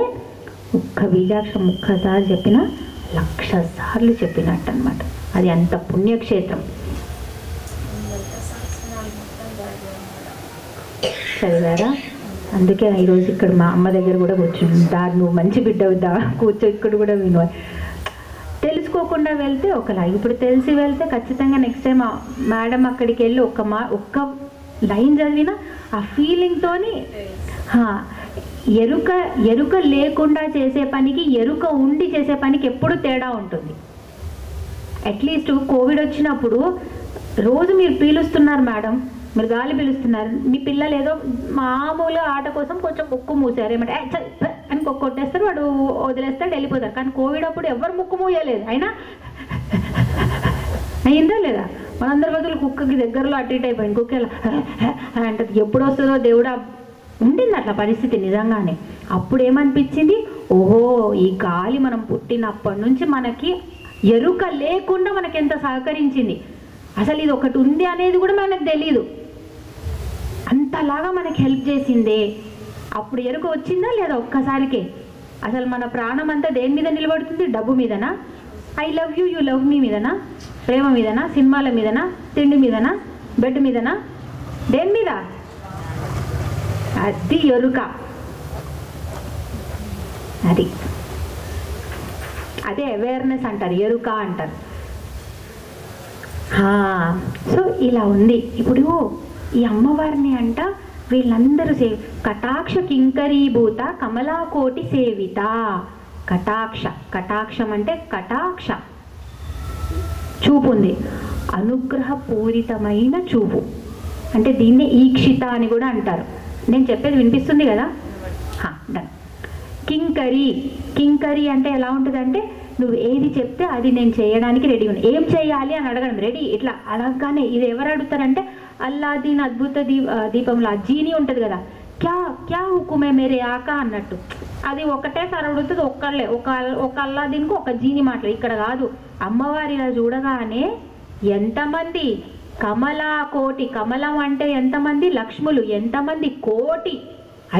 ఒక్క బీజాక్షరం ఒక్కసారి చెప్పిన 1,00,000 సార్లు చెప్పినట్టు అనమాట. అది అంత పుణ్యక్షేత్రం. చదివారా? అందుకే ఈరోజు ఇక్కడ మా అమ్మ దగ్గర కూడా కూర్చుంటా, నువ్వు మంచి బిడ్డ వద్దా కూర్చో ఇక్కడ కూడా విను. తెలుసుకోకుండా వెళ్తే ఒకలా, ఇప్పుడు తెలిసి వెళ్తే ఖచ్చితంగా నెక్స్ట్ టైం మేడం అక్కడికి వెళ్ళి ఒక్క లైన్ చదివినా ఆ ఫీలింగ్తోని ఎరుక లేకుండా చేసే పనికి, ఎరుక ఉండి చేసే పనికి ఎప్పుడు తేడా ఉంటుంది. అట్లీస్ట్ కోవిడ్ వచ్చినప్పుడు రోజు మీరు పీలుస్తున్నారు మేడం, మీరు గాలి పీలుస్తున్నారు, మీ పిల్లలు ఏదో మామూలుగా ఆట కోసం కొంచెం ముక్కు మూసారు, ఏమంటే అని కొట్టేస్తారు, వాడు వదిలేస్తాడు, వెళ్ళిపోతారు. కానీ కోవిడ్ అప్పుడు ఎవరు ముక్కు మూయలేదు, అయినా అయిందా లేదా? మనందరి బదులు కుక్కకి దగ్గరలో అటు ఇటు అయిపోయింది, కుక్క ఎలా అంటది, ఎప్పుడు వస్తుందో దేవుడా. ఉండింది అట్లా పరిస్థితి నిజంగానే. అప్పుడు ఏమనిపించింది, ఓహో ఈ గాలి మనం పుట్టినప్పటి నుంచి మనకి ఎరుక లేకుండా మనకి ఎంత సహకరించింది, అసలు ఇది ఒకటి ఉంది అనేది కూడా మనకు తెలియదు, అంతలాగా మనకి హెల్ప్ చేసిందే. అప్పుడు ఎరుక వచ్చిందా లేదా ఒక్కసారికే? అసలు మన ప్రాణం అంతా దేని మీద నిలబడుతుంది? డబ్బు మీదనా? I love you you love me మీదనా? ప్రేమ మీదనా? సినిమాల మీదనా? తిండి మీదనా? బెడ్ మీదనా? దేని మీద? అది ఎరుక. అదే అవేర్నెస్ అంటారు, ఎరుక అంటారు. సో ఇలా ఉంది. ఇప్పుడు ఈ అమ్మవారిని అంట వీళ్ళందరూ కటాక్ష కింకరీభూత కమలాకోటి సేవిత. కటాక్షం అంటే కటాక్ష చూపు ఉంది, అనుగ్రహపూరితమైన చూపు. అంటే దీన్ని ఈక్షిత అని కూడా అంటారు. నేను చెప్పేది వినిపిస్తుంది కదా? డన్. కింకరి అంటే ఎలా ఉంటుందంటే, నువ్వు ఏది చెప్తే అది నేను చేయడానికి రెడీ ఉన్నా. ఏం చేయాలి అని అడగడం రెడీ. ఇట్లా అడగగానే ఇది ఎవరు అడుగుతారంటే, అల్లాదీన్ అద్భుత దీపంలో ఆ జీని ఉంటుంది కదా, క్యా హుకుమే మేరే ఆక అన్నట్టు. అది ఒకటేసారి అడుగుతుంది, ఒక అల్లాదీన్కు ఒక జీని మాటలు. ఇక్కడ కాదు, అమ్మవారిలా చూడగానే ఎంతమంది కమలాకోటి, కమలం అంటే ఎంతమంది లక్ష్ములు, ఎంతమంది కోటి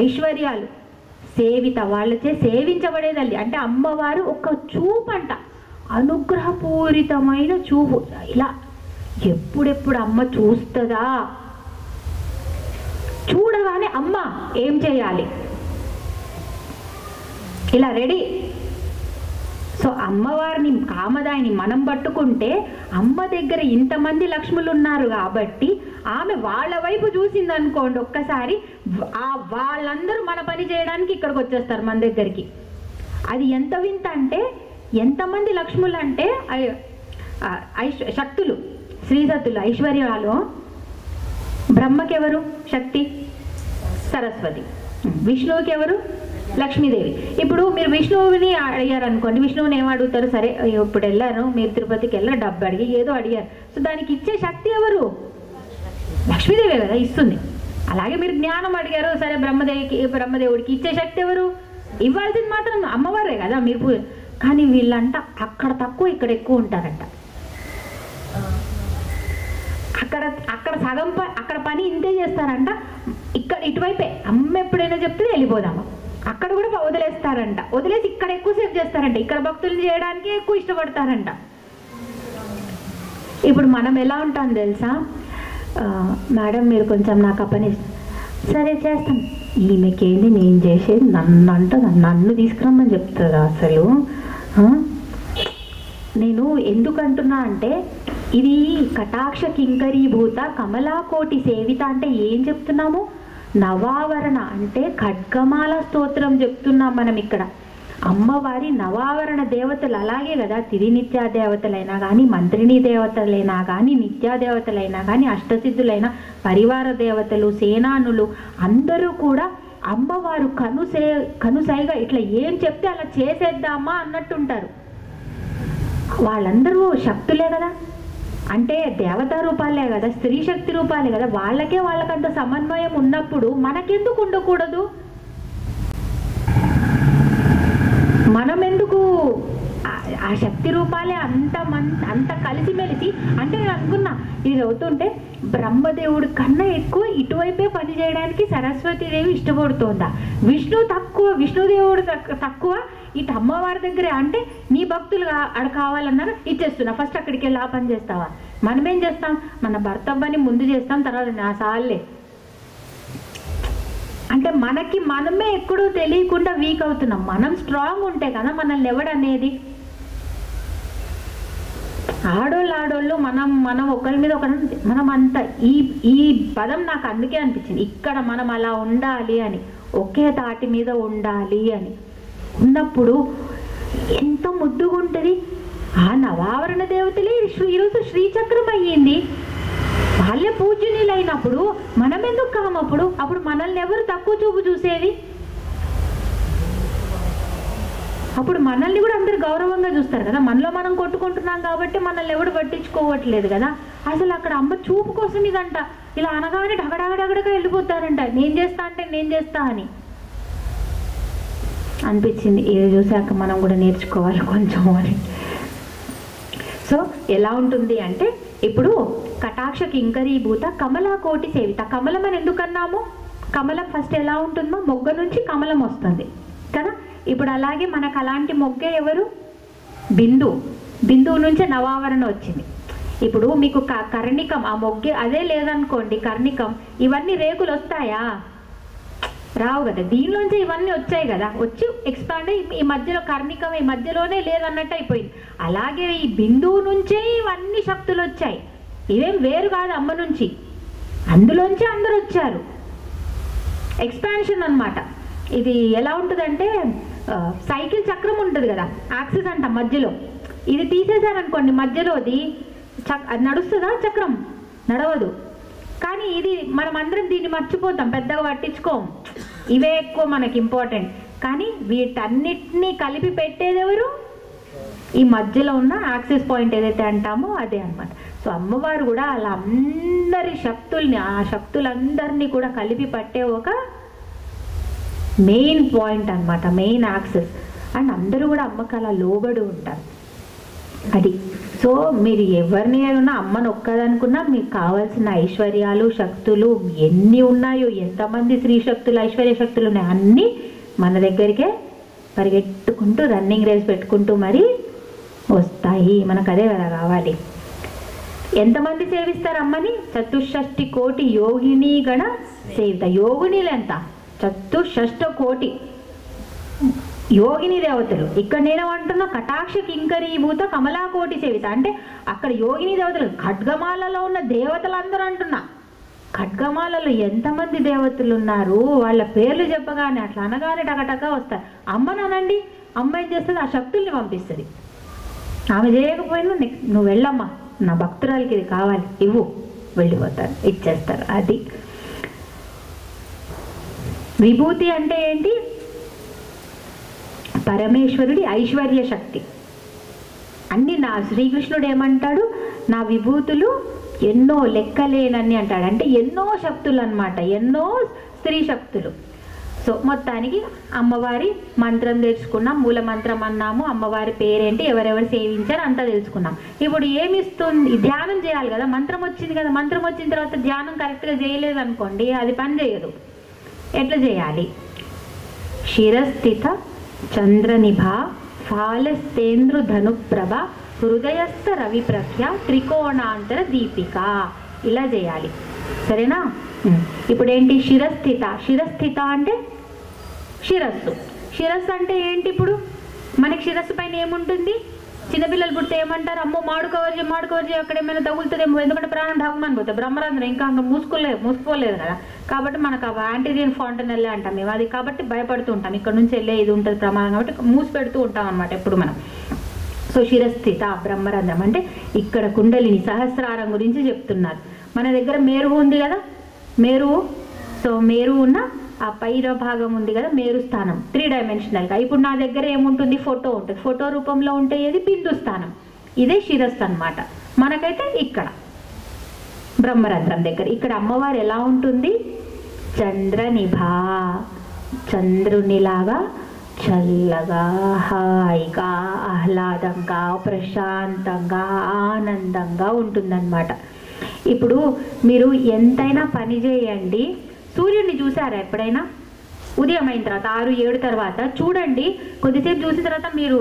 ఐశ్వర్యాలు సేవిత, వాళ్ళచే సేవించబడేదల్లి. అంటే అమ్మవారు ఒక చూపు అంట, అనుగ్రహపూరితమైన చూపు. ఇలా ఎప్పుడెప్పుడు అమ్మ చూస్తుందా, చూడగానే అమ్మ ఏం చేయాలి, ఇలా రెడీ. సో అమ్మవారిని కామదాయిని మనం పట్టుకుంటే, అమ్మ దగ్గర ఇంతమంది లక్ష్ములు ఉన్నారు కాబట్టి ఆమె వాళ్ళ వైపు చూసింది అనుకోండి ఒక్కసారి, వాళ్ళందరూ మన పని చేయడానికి ఇక్కడికి వచ్చేస్తారు మన దగ్గరికి. అది ఎంత వింత అంటే, ఎంతమంది లక్ష్ములు అంటే శక్తులు, శ్రీసత్తులు, ఐశ్వర్యాలు. బ్రహ్మకి ఎవరు శక్తి? సరస్వతి. విష్ణువుకి ఎవరు? లక్ష్మీదేవి. ఇప్పుడు మీరు విష్ణువుని అడిగారు అనుకోండి, విష్ణువుని ఏం అడుగుతారు? సరే ఇప్పుడు వెళ్ళారు మీరు తిరుపతికి వెళ్ళారు, డబ్బు అడిగి ఏదో అడిగారు, సో దానికి ఇచ్చే శక్తి ఎవరు? లక్ష్మీదేవే కదా ఇస్తుంది. అలాగే మీరు జ్ఞానం అడిగారు, సరే బ్రహ్మదేవుడికి ఇచ్చే శక్తి ఎవరు? ఇవ్వాల్సింది మాత్రం అమ్మవారే కదా మీరు. కానీ వీళ్ళంట అక్కడ తక్కువ ఇక్కడ ఎక్కువ ఉంటారంట. అక్కడ సగం అక్కడ పని ఇంతే చేస్తారంట, ఇక్కడ ఇటువైపే అమ్మ ఎప్పుడైనా చెప్తే వెళ్ళిపోదాము, అక్కడ కూడా వదిలేస్తారంట. వదిలేసి ఇక్కడ ఎక్కువసేపు చేస్తారంట, ఇక్కడ భక్తులు చేయడానికి ఎక్కువ ఇష్టపడతారంట. ఇప్పుడు మనం ఎలా ఉంటాం తెలుసా? మేడం మీరు కొంచెం నాకు ఆ పని, సరే చేస్తాం. ఈమెకేంది నేను చేసేది, నన్ను తీసుకురమ్మని చెప్తుందా అసలు? నేను ఎందుకు అంటున్నా అంటే, ఇది కటాక్ష కింకరీభూత కమలాకోటి సేవిత అంటే ఏం చెప్తున్నాము? నవావరణ అంటే ఖడ్గమాల స్తోత్రం చెప్తున్నాం మనం ఇక్కడ. అమ్మవారి నవావరణ దేవతలు అలాగే కదా, తిరినిత్యా దేవతలైనా కానీ, మంత్రిణీ దేవతలైనా కానీ, నిత్యా దేవతలైనా కానీ, అష్టసిద్ధులైన పరివార దేవతలు, సేనానులు అందరూ కూడా అమ్మవారు కనుసైగా ఇట్లా ఏం చెప్తే అలా చేసేద్దామా అన్నట్టుంటారు. వాళ్ళందరూ శక్తులే కదా, అంటే దేవతా రూపాలే కదా, స్త్రీ శక్తి రూపాలే కదా, వాళ్ళకంత సమన్వయం ఉన్నప్పుడు మనకెందుకు ఉండకూడదు? మనం ఎందుకు ఆ శక్తి రూపాలే అంత కలిసిమెలిసి, అంటే నేను అనుకున్నా ఇది అవుతుంటే బ్రహ్మదేవుడి కన్నా ఎక్కువ ఇటువైపే పని చేయడానికి సరస్వతీదేవి ఇష్టపడుతోందా? విష్ణుదేవుడు తక్కువ ఇటు అమ్మవారి దగ్గరే, అంటే నీ భక్తులు అక్కడ కావాలన్నారు ఇచ్చేస్తున్నా, ఫస్ట్ అక్కడికి వెళ్ళి ఆ పని చేస్తావా? మనమేం చేస్తాం, మన భర్త పని ముందు చేస్తాం, తర్వాత నా సార్లే. అంటే మనమే ఎక్కడో తెలియకుండా వీక్ అవుతున్నాం. మనం స్ట్రాంగ్ ఉంటే కదా మనల్ని ఎవడనేది. ఆడోళ్ళు మనం ఒకరి మీద ఒకరి, మనం అంత ఈ పదం నాకు అందుకే అనిపించింది, ఇక్కడ మనం అలా ఉండాలి అని, ఒకే తాటి మీద ఉండాలి అని ఉన్నప్పుడు ఎంత ముద్దుగా ఉంటుంది. ఆ నవావరణ దేవతలే ఈరోజు శ్రీచక్రం అయ్యింది. వాళ్ళే పూజనీయులు అయినప్పుడు మనం ఎందుకు కామప్పుడు? అప్పుడు మనల్ని ఎవరు తక్కువ చూపు చూసేది? అప్పుడు మనల్ని కూడా అందరు గౌరవంగా చూస్తారు కదా. మనలో మనం కొట్టుకుంటున్నాం కాబట్టి మనల్ని ఎవడు పట్టించుకోవట్లేదు కదా. అసలు అక్కడ అమ్మ చూపు కోసం ఇదంట, ఇలా అనగానే డగడగడగడగా వెళ్ళిపోతారంట, నేను చేస్తా అంటే నేను చేస్తా అని అనిపించింది. ఇది చూసాక మనం కూడా నేర్చుకోవాలి కొంచెం అని. సో ఎలా ఉంటుంది అంటే, ఇప్పుడు కటాక్ష కింకరీభూత కమలాకోటి సేవిత. కమలం అని ఎందుకన్నాము? కమలం ఫస్ట్ ఎలా ఉంటుందో మొగ్గ నుంచి కమలం వస్తుంది కదా. ఇప్పుడు అలాగే మనకు అలాంటి మొగ్గే ఎవరు? బిందువు నుంచే నవావరణ వచ్చింది. ఇప్పుడు మీకు కర్ణికం, ఆ మొగ్గే అదే లేదనుకోండి, కర్ణికం, ఇవన్నీ రేకులు వస్తాయా? రావు కదా. దీనిలోంచి ఇవన్నీ వచ్చాయి కదా, వచ్చి ఎక్స్పాండ్ ఈ మధ్యలో కర్ణికం ఈ మధ్యలోనే లేదన్నట్టు అయిపోయింది. అలాగే ఈ బిందువు నుంచే ఇవన్నీ శక్తులు వచ్చాయి, ఇవేం వేరు కాదు అమ్మ నుంచి, అందులోంచి అందరు వచ్చారు. ఎక్స్పాన్షన్ అన్నమాట. ఇది ఎలా ఉంటుందంటే, సైకిల్ చక్రం ఉంటుంది కదా, యాక్సిస్ అంట మధ్యలో, ఇది తీసేశారనుకోండి మధ్యలోది నడుస్తుందా? చక్రం నడవదు. కానీ ఇది మనం అందరం దీన్ని మర్చిపోతాం, పెద్దగా పట్టించుకోం, ఇవే ఎక్కువ మనకి ఇంపార్టెంట్. కానీ వీటన్నిటినీ కలిపి పెట్టేది ఎవరు? ఈ మధ్యలో ఉన్న యాక్సిస్ పాయింట్ ఏదైతే అంటామో అదే అన్నమాట. సో అమ్మవారు కూడా అలా అందరి శక్తుల్ని, ఆ శక్తులందరినీ కూడా కలిపి పట్టే ఒక మెయిన్ పాయింట్ అన్నమాట, మెయిన్ యాక్సిస్. అండ్ అందరూ కూడా అమ్మకి అలా లోబడి ఉంటారు. అది. సో మీరు ఎవరిని ఉన్నా, అమ్మను ఒక్కదనుకున్నా మీకు కావాల్సిన ఐశ్వర్యాలు శక్తులు ఎన్ని ఉన్నాయో, ఎంతమంది స్త్రీ శక్తులు ఐశ్వర్య శక్తులు ఉన్నాయి, అన్నీ మన దగ్గరికే పరిగెట్టుకుంటూ రన్నింగ్ రేస్ పెట్టుకుంటూ మరి వస్తాయి. మనకు అదే కదా కావాలి. ఎంతమంది సేవిస్తారు అమ్మని? 64 కోటి యోగిని గణ సేవిత. యోగినీలు ఎంత? 64 కోటి యోగిని దేవతలు. ఇక్కడ నేనేమంటున్నా, కటాక్ష కింకరీభూత కమలాకోటి సేవిత అంటే అక్కడ యోగిని దేవతలు, ఖడ్గమాలలో ఉన్న దేవతలందరూ అంటున్నా. ఖడ్గమాలలో ఎంతమంది దేవతలు ఉన్నారు, వాళ్ళ పేర్లు చెప్పగానే అట్లా అనగానే టకటగా వస్తారు. అమ్మని అనండి, అమ్మ ఏం చేస్తుంది? ఆ శక్తుల్ని పంపిస్తుంది. ఆమె చేయకపోయినా నువ్వు వెళ్ళమ్మా, నా భక్తురాలకి ఇది కావాలి, ఇవ్వు, వెళ్ళిపోతారు, ఇచ్చేస్తారు. అది విభూతి అంటే ఏంటి? పరమేశ్వరుడి ఐశ్వర్య శక్తి. అన్ని నా శ్రీకృష్ణుడు ఏమంటాడు? నా విభూతులు ఎన్నో లెక్కలేనని అంటాడు. అంటే ఎన్నో శక్తులు అన్నమాట, ఎన్నో స్త్రీ శక్తులు. సో మొత్తానికి అమ్మవారి మంత్రం తెలుసుకున్నాం, మూల మంత్రం అన్నాము, అమ్మవారి పేరేంటి, ఎవరెవరు సేవించారు అంతా తెలుసుకున్నాం. ఇప్పుడు ఏమిస్తుంది? ధ్యానం చేయాలి కదా. మంత్రం వచ్చింది కదా, మంత్రం వచ్చిన తర్వాత ధ్యానం కరెక్ట్గా చేయలేదు అనుకోండి, అది పని చేయదు. ఎట్లా చేయాలి? శిరస్థిత చంద్రనిభ ఫాలస్తేంద్రు ధనుప్రభ హృదయస్థ రవి ప్రఖ్య త్రికోణాంతర దీపిక, ఇలా చేయాలి. సరేనా? ఇప్పుడు ఏంటి? శిరస్థిత. శిరస్థిత అంటే శిరస్సు. శిరస్సు అంటే ఏంటి? ఇప్పుడు మనకి శిరస్సు పైన ఏముంటుంది? చిన్నపిల్లలు పుడితే ఏమంటారు? అమ్మో మాడుకోవచ్చు అక్కడ ఏమైనా తగులుతుందేమో, ఎందుకంటే ప్రాణం ఢాగమని పోతుంది. బ్రహ్మరంధ్రం ఇంకా మూసుకోలేదు కదా. కాబట్టి మనకు యాంటీరియన్ ఫాంటనెల్లే అంటాం మేము అది. కాబట్టి భయపడుతూ ఉంటాం, ఇక్కడ నుంచి వెళ్ళే ఇది ఉంటుంది ప్రమాదం, కాబట్టి మూసి పెడుతూ ఉంటాం అనమాట ఎప్పుడు మనం. సో శిరస్థిత బ్రహ్మరంధ్రం అంటే ఇక్కడ కుండలిని సహస్రారం గురించి చెప్తున్నారు. మన దగ్గర మేరువు ఉంది కదా, మేరువు. సో మేరువు ఉన్న ఆ పైన భాగం ఉంది కదా, మేరు స్థానం 3 డైమెన్షనల్గా. ఇప్పుడు నా దగ్గర ఏముంటుంది? ఫోటో ఉంటుంది. ఫోటో రూపంలో ఉంటే ఏది? బిందు స్థానం. ఇదే శిరస్సు అన్నమాట. మనకైతే ఇక్కడ బ్రహ్మరంధ్రం దగ్గర ఇక్కడ అమ్మవారు ఎలా ఉంటుంది? చంద్రనిభా, చంద్రునిలాగా చల్లగా, హాయిగా, ఆహ్లాదంగా, ప్రశాంతంగా, ఆనందంగా ఉంటుందన్నమాట. ఇప్పుడు మీరు ఎంతైనా పని చేయండి, సూర్యుడిని చూసారా ఎప్పుడైనా? ఉదయం అయిన తర్వాత 6-7 తర్వాత చూడండి, కొద్దిసేపు చూసిన తర్వాత మీరు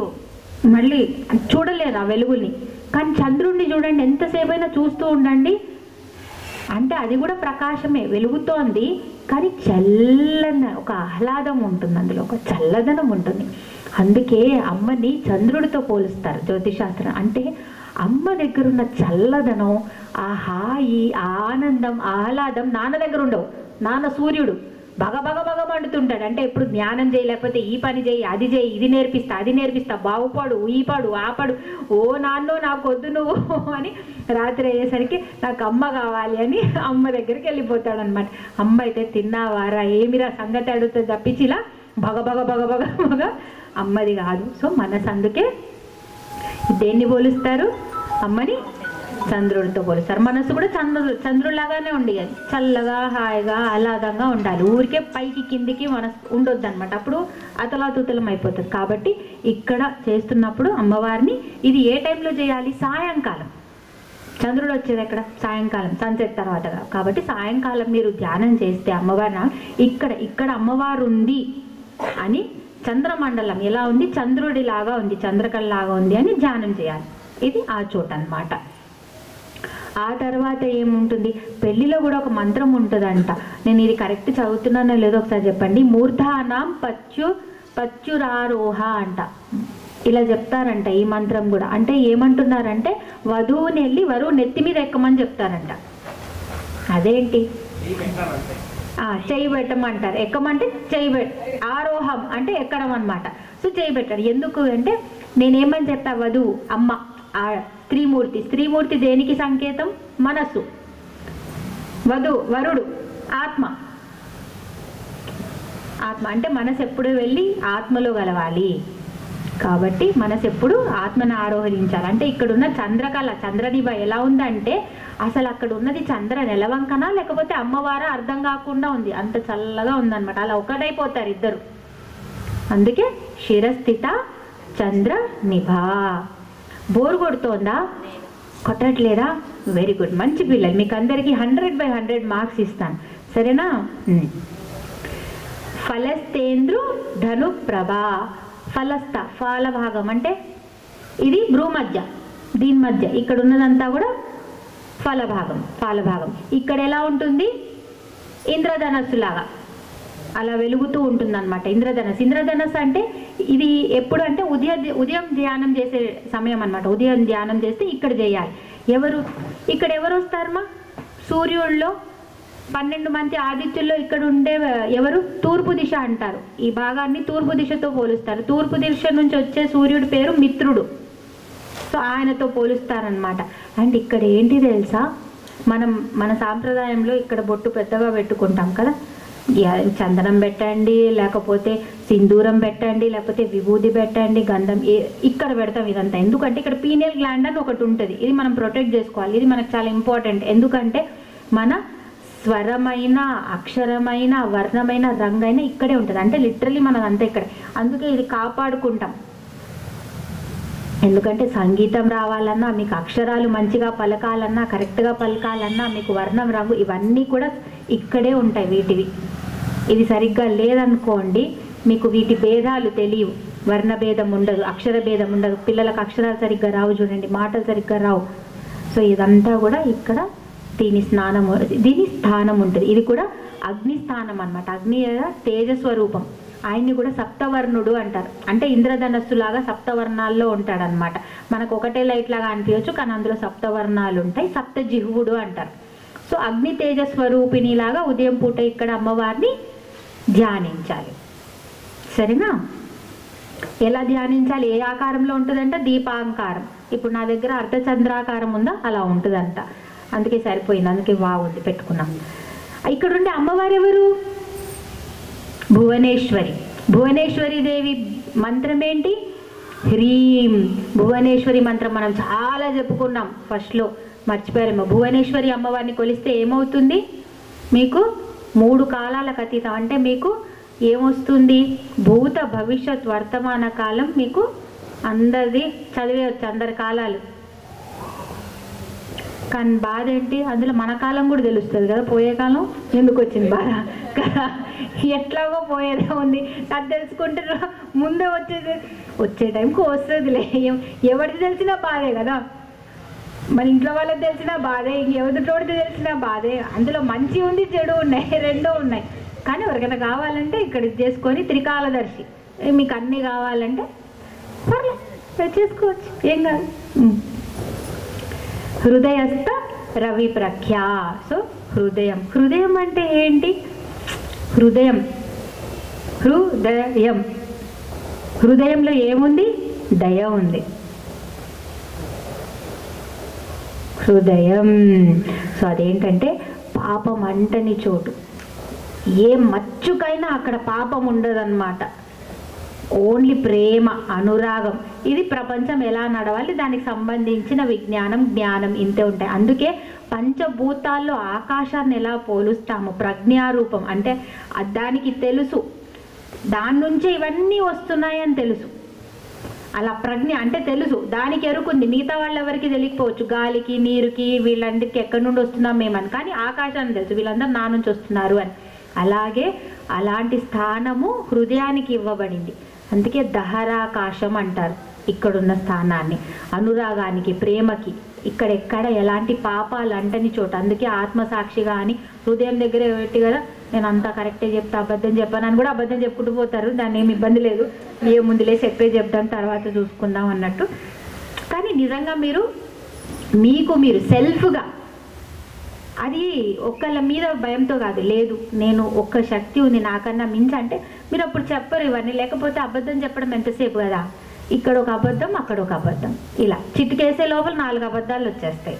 మళ్ళీ చూడలేరు ఆ వెలుగుని. కానీ చంద్రుడిని చూడండి, ఎంతసేపు అయినా చూస్తూ ఉండండి, అంటే అది కూడా ప్రకాశమే, వెలుగుతోంది, కానీ చల్లని ఒక ఆహ్లాదం ఉంటుంది, అందులో ఒక చల్లదనం ఉంటుంది. అందుకే అమ్మని చంద్రుడితో పోలుస్తారు జ్యోతిశాస్త్రం. అంటే అమ్మ దగ్గర ఉన్న చల్లదనం, ఆ హాయి, ఆనందం, ఆహ్లాదం నాన్న దగ్గర ఉండవు. నాన్న సూర్యుడు బగ బగ బగ మండుతుంటాడు. అంటే ఎప్పుడు జ్ఞానం చేయి, లేకపోతే ఈ పని చేయి, అది చేయి, ఇది నేర్పిస్తా, అది నేర్పిస్తా, బాగుపడు, ఈ పడు, ఆ పడు, ఓ నాన్నో నాకు వద్దు నువ్వు అని రాత్రి అయ్యేసరికి నాకు అమ్మ కావాలి అని అమ్మ దగ్గరికి వెళ్ళిపోతాడు అనమాట. అమ్మ అయితే తిన్నావారా, ఏమిరా సంగతి అడుగుతుంది తప్పించి ఇలా బగ బగ బగ బగ బగ అమ్మది కాదు. సో మనసు అందుకే దేన్ని పోలుస్తారు? అమ్మని చంద్రుడితో పోలుస్తారు. మనసు కూడా చంద్రుడిలాగానే ఉండాలి, చల్లగా, హాయిగా, ఆహ్లాదంగా ఉండాలి. ఊరికే పైకి కిందికి మనసు ఉండొద్దు అనమాట, అప్పుడు అతలాతుతలం అయిపోతుంది. కాబట్టి ఇక్కడ చేస్తున్నప్పుడు అమ్మవారిని ఇది ఏ టైంలో చేయాలి? సాయంకాలం. చంద్రుడు వచ్చేది ఎక్కడ? సాయంకాలం, సన్సెట్ తర్వాత. కాబట్టి సాయంకాలం మీరు ధ్యానం చేస్తే అమ్మవారిని ఇక్కడ అమ్మవారు ఉంది అని, చంద్రమండలం ఎలా ఉంది, చంద్రుడిలాగా ఉంది, చంద్రకళలాగా ఉంది అని ధ్యానం చేయాలి. ఇది ఆ చోట అన్నమాట. ఆ తర్వాత ఏముంటుంది? పెళ్లిలో కూడా ఒక మంత్రం ఉంటుందంట. నేను ఇది కరెక్ట్ చదువుతున్నానో లేదో ఒకసారి చెప్పండి. మూర్ధానాం పచ్చురారోహ అంట, ఇలా చెప్తారంట ఈ మంత్రం కూడా. అంటే ఏమంటున్నారంటే వధువుని వెళ్ళి వరువు నెత్తి మీద ఎక్కమని చెప్తారంట. అదేంటి? చెయ్యి పెట్టమంటారు. ఎక్కమంటే చెయ్యి ఆరోహం అంటే ఎక్కడం అనమాట. సో చెయ్యి పెట్టారు. ఎందుకు అంటే నేనేమని చెప్పా? వధువు అమ్మ, స్త్రీమూర్తి దేనికి సంకేతం? మనస్సు. వరుడు ఆత్మ అంటే మనసు ఎప్పుడు వెళ్ళి ఆత్మలో కలవాలి. కాబట్టి మనసు ఎప్పుడు ఆత్మను ఆరోహరించాలి. అంటే ఇక్కడున్న చంద్రకళ, చంద్రనిభ ఎలా ఉందంటే అసలు అక్కడ ఉన్నది చంద్ర నెలవంకనా లేకపోతే అమ్మవారా అర్థం కాకుండా ఉంది, అంత చల్లగా ఉందన్నమాట. అలా ఒకటైపోతారు ఇద్దరు. అందుకే శిరస్థిత చంద్ర నిభా. బోర్ కొడుతోందా? కొట్టట్లేదా? వెరీ గుడ్, మంచి పిల్లలు. మీకు అందరికీ 100/100 మార్క్స్ ఇస్తాను, సరేనా? ఫలస్తేంద్రు ధను ప్రభా. ఫలస్థ ఫాల భాగం అంటే ఇది భ్రూమధ్య, దీని మధ్య ఇక్కడ ఉన్నదంతా కూడా ఫాల భాగం. ఇక్కడ ఎలా ఉంటుంది? ఇంద్రధనస్సు లాగా అలా వెలుగుతూ ఉంటుంది అనమాట. ఇంద్రధనస్సు అంటే ఇది ఎప్పుడు అంటే ఉదయం ధ్యానం చేసే సమయం అనమాట. ఉదయం ధ్యానం చేస్తే ఇక్కడ చేయాలి. ఇక్కడ ఎవరు వస్తారమ్మా? సూర్యుల్లో 12 మంది ఆదిత్యుల్లో ఇక్కడ ఉండే ఎవరు? తూర్పు దిశ అంటారు. ఈ భాగాన్ని తూర్పు దిశతో పోలుస్తారు. తూర్పు దిశ నుంచి వచ్చే సూర్యుడి పేరు మిత్రుడు. సో ఆయనతో పోలుస్తారనమాట. అండ్ ఇక్కడ ఏంటి తెలుసా? మన సాంప్రదాయంలో ఇక్కడ బొట్టు పెద్దగా పెట్టుకుంటాం కదా, చందనం పెట్టండి, లేకపోతే సింధూరం పెట్టండి, లేకపోతే విభూది పెట్టండి, గంధం ఇక్కడ పెడతాం. ఇదంతా ఎందుకంటే ఇక్కడ పీనియల్ గ్లాండ్ అని ఒకటి ఉంటుంది. ఇది మనం ప్రొటెక్ట్ చేసుకోవాలి. ఇది మనకు చాలా ఇంపార్టెంట్. ఎందుకంటే మన స్వరమైన, అక్షరమైన, వర్ణమైన, రంగైన ఇక్కడే ఉంటుంది. అంటే లిటరలీ మనదంతా ఇక్కడే. అందుకే ఇది కాపాడుకుంటాం. ఎందుకంటే సంగీతం రావాలన్నా, మీకు అక్షరాలు మంచిగా పలకాలన్నా, కరెక్ట్గా పలకాలన్నా, మీకు వర్ణం, రంగు ఇవన్నీ కూడా ఇక్కడే ఉంటాయి వీటివి. ఇది సరిగ్గా లేదనుకోండి, మీకు వీటి భేదాలు తెలియవు. వర్ణ భేదం ఉండదు, అక్షర భేదం ఉండదు. పిల్లలకు అక్షరాలు సరిగ్గా రావు, చూడండి, మాటలు సరిగ్గా రావు. సో ఇదంతా కూడా ఇక్కడ దీని స్థానం ఉంటుంది. ఇది కూడా అగ్ని స్థానం అన్నమాట. అగ్ని తేజస్వరూపం. ఆయన్ని కూడా సప్తవర్ణుడు అంటారు. అంటే ఇంద్రధనస్సులాగా సప్తవర్ణాల్లో ఉంటాడనమాట. మనకు ఒకటే లైట్ లాగా అనిపించవచ్చు, కానీ అందులో సప్తవర్ణాలు ఉంటాయి. సప్తజిహ్వుడు అంటారు. సో అగ్ని తేజస్వరూపిణి లాగా ఉదయం పూట ఇక్కడ అమ్మవారిని ధ్యానించాలి, సరేనా? ఎలా ధ్యానించాలి? ఏ ఆకారంలో ఉంటుందంటే దీపాంకారం. ఇప్పుడు నా దగ్గర అర్ధచంద్రాకారం ఉందా, అలా ఉంటుందంట. అందుకే సరిపోయింది, అందుకే బాగుంది పెట్టుకున్నాం. ఇక్కడ ఉండే అమ్మవారు ఎవరు? భువనేశ్వరి. భువనేశ్వరి దేవి మంత్రం ఏంటి? హ్రీం భువనేశ్వరి మంత్రం మనం చాలా చెప్పుకున్నాం ఫస్ట్లో, మర్చిపోయారేమో. భువనేశ్వరి అమ్మవారిని కొలిస్తే ఏమవుతుంది మీకు? 3 కాలాలకు అతీతం. అంటే మీకు ఏమొస్తుంది? భూత భవిష్యత్ వర్తమాన కాలం మీకు అందరిది చదివేయచ్చు, అందరి కాలాలు. కానీ బాధ ఏంటి? అందులో మన కాలం కూడా తెలుస్తుంది కదా, పోయే కాలం ఎందుకు వచ్చింది బాధ కదా. ఎట్లాగో పోయేదే ఉంది, అది తెలుసుకుంటే ముందే వచ్చే టైంకి వస్తుందిలే. ఎవరికి తెలిసినా బాధే కదా, మన ఇంట్లో వాళ్ళకి తెలిసినా బాధే, ఇంకెవరితోడితే తెలిసినా బాధే. అందులో మంచి ఉంది, చెడు ఉన్నాయి, రెండూ ఉన్నాయి. కానీ ఎవరికైనా కావాలంటే ఇక్కడ చేసుకొని త్రికాలదర్శి, మీకు అన్నీ కావాలంటే పర్లేదు చేసుకోవచ్చు, ఏం కాదు. హృదయస్థ రవి ప్రఖ్యా. సో హృదయం, హృదయం అంటే ఏంటి? హృదయం, హృదయం, హృదయంలో ఏముంది? దయ ఉంది. హృదయం. సో అదేంటంటే పాపం అంటని చోటు. ఏ మచ్చుకైనా అక్కడ పాపం ఉండదన్నమాట. ఓన్లీ ప్రేమ, అనురాగం. ఇది ప్రపంచం ఎలా నడవాలి, దానికి సంబంధించిన విజ్ఞానం, జ్ఞానం ఇంతే ఉంటాయి. అందుకే పంచభూతాల్లో ఆకాశాన్ని ఎలా పోలుస్తాము? ప్రజ్ఞారూపం. అంటే దానికి తెలుసు, దాని నుంచే ఇవన్నీ వస్తున్నాయని తెలుసు. అలా ప్రజ్ఞ అంటే తెలుసు, దానికి ఎరుకుంది. మిగతా వాళ్ళు ఎవరికి తెలియకపోవచ్చు, గాలికి, నీరుకి, వీళ్ళందరికీ ఎక్కడి నుండి వస్తున్నాం మేమని. కానీ ఆకాశాన్ని తెలుసు, వీళ్ళందరూ నా నుంచి వస్తున్నారు అని. అలాగే అలాంటి స్థానము హృదయానికి ఇవ్వబడింది. అందుకే దహరాకాశం అంటారు ఇక్కడున్న స్థానాన్ని. అనురాగానికి, ప్రేమకి ఇక్కడెక్కడ ఎలాంటి పాపాలు అంటని చోట. అందుకే ఆత్మసాక్షిగా అని హృదయం దగ్గర పెట్టి కదా, నేను అంతా కరెక్టే చెప్తా, అబద్ధం చెప్పాను అని కూడా అబద్ధం చెప్పుకుంటూ పోతారు. దాన్ని ఏమి ఇబ్బంది లేదు, ఏముందులే చెప్పే చెప్తాను, తర్వాత చూసుకుందాం అన్నట్టు. కానీ నిజంగా మీరు సెల్ఫ్గా, అది ఒక్కళ్ళ మీద భయంతో కాదు, లేదు నేను ఒక్క శక్తి ఉంది నాకన్నా మించి అంటే మీరు అప్పుడు చెప్పరు ఇవన్నీ. లేకపోతే అబద్ధం చెప్పడం ఎంతసేపు కదా, ఇక్కడ ఒక అబద్ధం, అక్కడ ఒక అబద్ధం, ఇలా చిటికేసే లోపల 4 అబద్ధాలు వచ్చేస్తాయి.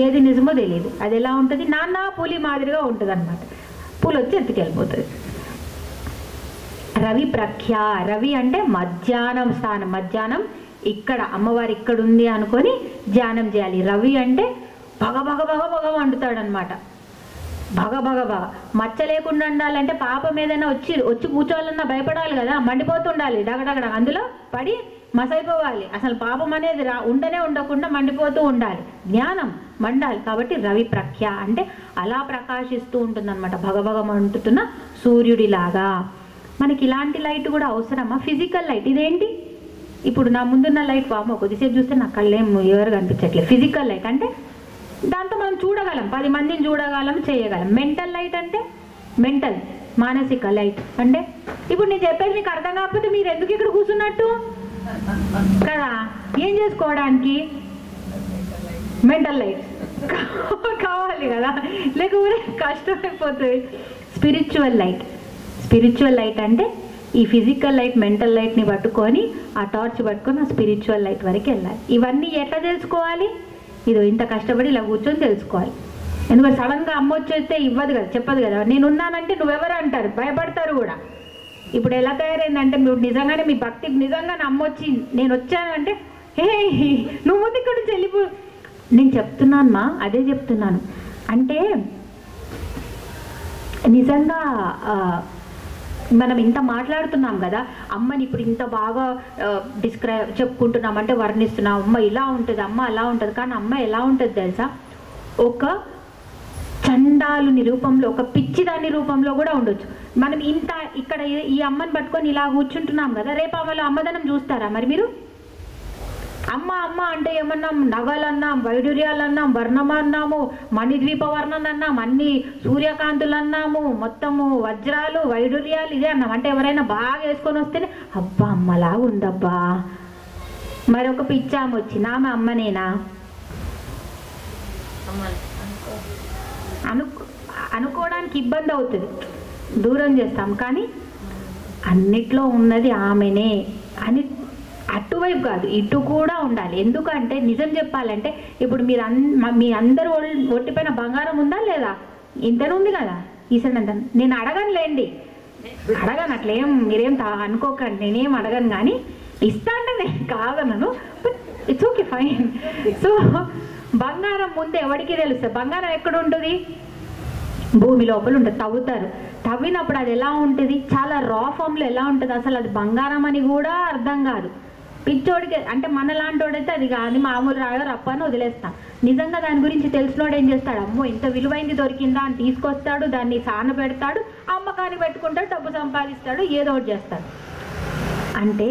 ఏది నిజమో తెలియదు. అది ఎలా ఉంటుంది? నాన్న పులి మాదిరిగా ఉంటుంది అనమాట. పులి వచ్చి ఎత్తుకెళ్ళిపోతుంది. రవి ప్రఖ్య. రవి అంటే మధ్యాహ్నం స్థానం. మధ్యాహ్నం ఇక్కడ అమ్మవారు ఇక్కడ ఉంది అనుకొని ధ్యానం చేయాలి. రవి అంటే భగ భగ భగ భగ వండుతాడనమాట. భగ భగ భగ మచ్చ లేకుండా ఉండాలంటే పాపం ఏదైనా వచ్చి కూర్చోవాలన్నా భయపడాలి కదా, మండిపోతుండాలి, డగడగడ అందులో పడి మసైపోవాలి. అసలు పాపం అనేది ఉండకుండా మండిపోతూ ఉండాలి, జ్ఞానం మండాలి. కాబట్టి రవి ప్రఖ్య అంటే అలా ప్రకాశిస్తూ ఉంటుందన్నమాట, భగభగ మంటుతున్న సూర్యుడిలాగా. మనకి ఇలాంటి లైట్ కూడా అవసరమా? Physical light. ఇదేంటి ఇప్పుడు నా ముందున్న లైట్, వామో కొద్దిసేపు చూస్తే నా కళ్ళేం ఎవరు కనిపించట్లేదు. ఫిజికల్ లైట్ అంటే దాంతో మనం చూడగలం, 10 మందిని చూడగలం, చేయగలం. మెంటల్ లైట్ అంటే మెంటల్, మానసిక లైట్ అంటే ఇప్పుడు నేను చెప్పేది మీకు అర్థం కాకపోతే మీరు ఎందుకు ఇక్కడ కూర్చున్నట్టు కదా, ఏం చేసుకోవడానికి మెంటల్ లైట్ కావాలి కదా, లేకపోతే కష్టమైపోతుంది. Spiritual light. స్పిరిచువల్ లైట్ అంటే ఈ ఫిజికల్ లైట్, మెంటల్ లైట్ని పట్టుకొని ఆ టార్చ్ పట్టుకొని ఆ స్పిరిచువల్ లైట్ వరకు వెళ్ళాలి. ఇవన్నీ ఎట్లా తెలుసుకోవాలి? ఇదో ఇంత కష్టపడి ఇలా కూర్చొని తెలుసుకోవాలి. ఎందుకంటే సడన్గా అమ్మ వచ్చేస్తే ఇవ్వదు కదా, చెప్పదు కదా. నేనున్నానంటే నువ్వెవరు అంటారు, భయపడతారు కూడా. ఇప్పుడు ఎలా తయారైందంటే మీరు నిజంగానే మీ భక్తికి నిజంగానే అమ్మ వచ్చి నేను వచ్చాను అంటే హే నువ్వు ముందు ఇక్కడ నుంచి వెళ్ళిపో. నేను చెప్తున్నాను మా, అదే చెప్తున్నాను. అంటే నిజంగా మనం ఇంత మాట్లాడుతున్నాం కదా, అమ్మని ఇప్పుడు ఇంత బాగా చెప్పుకుంటున్నాం అంటే వర్ణిస్తున్నాం, అమ్మ ఇలా ఉంటుంది, అమ్మ అలా ఉంటుంది. కానీ అమ్మ ఎలా ఉంటుంది తెలుసా? ఒక చండాలుని రూపంలో, ఒక పిచ్చిదాని రూపంలో కూడా ఉండొచ్చు. మనం ఇంత ఇక్కడ ఈ అమ్మని పట్టుకొని ఇలా కూర్చుంటున్నాం కదా, రేపు అమ్మలో అమ్మదనం చూస్తారా మరి మీరు? అమ్మ అమ్మ అంటే ఏమన్నాం? నగలన్నాం, వైడూర్యాలన్నాం, వర్ణమన్నాము, మణిద్వీప వర్ణం అన్నాం, అన్ని సూర్యకాంతులు అన్నాము, మొత్తము వజ్రాలు, వైడూర్యాలు ఇదే అన్నాం. అంటే ఎవరైనా బాగా వేసుకొని వస్తేనే అబ్బా అమ్మలాగా ఉందబ్బా. మరి ఒక పిచ్చామ వచ్చింది, ఆమె అమ్మనేనా? అనుకోవడానికి ఇబ్బంది అవుతుంది, దూరం చేస్తాం. కానీ అన్నిట్లో ఉన్నది ఆమెనే అని అటువైపు కాదు, ఇటు కూడా ఉండాలి. ఎందుకంటే నిజం చెప్పాలంటే ఇప్పుడు మీ అందరూ ఒట్టిపైన బంగారం ఉందా లేదా? ఇంతనే ఉంది కదా, ఈసంత. నేను అడగనులేండి, అడగను, అట్లేం మీరేం అనుకోకండి, నేనేం అడగను. కానీ ఇస్తా అంటే నేను కాదన్నాను, but it's okay fine. So బంగారం ముందు ఎవరికి తెలుస్తుంది? బంగారం ఎక్కడ ఉంటుంది? భూమి లోపల ఉంటుంది, తవ్వుతారు. తవ్వినప్పుడు అది ఎలా ఉంటుంది? చాలా రా ఫామ్లో ఎలా ఉంటుంది? అసలు అది బంగారం అని కూడా అర్థం కాదు. పిచ్చోడికి అంటే మనలాంటి వాడైతే అది కాదు, మామూలు రాయో రప్ప అని వదిలేస్తాం. నిజంగా దాని గురించి తెలిసినోడు ఏం చేస్తాడు? అమ్మో ఇంత విలువైంది దొరికిందా అని తీసుకొస్తాడు, దాన్ని సానబెడతాడు, అమ్మకాన్ని పెట్టుకుంటాడు, డబ్బు సంపాదిస్తాడు, ఏదో ఒకటి చేస్తాడు. అంటే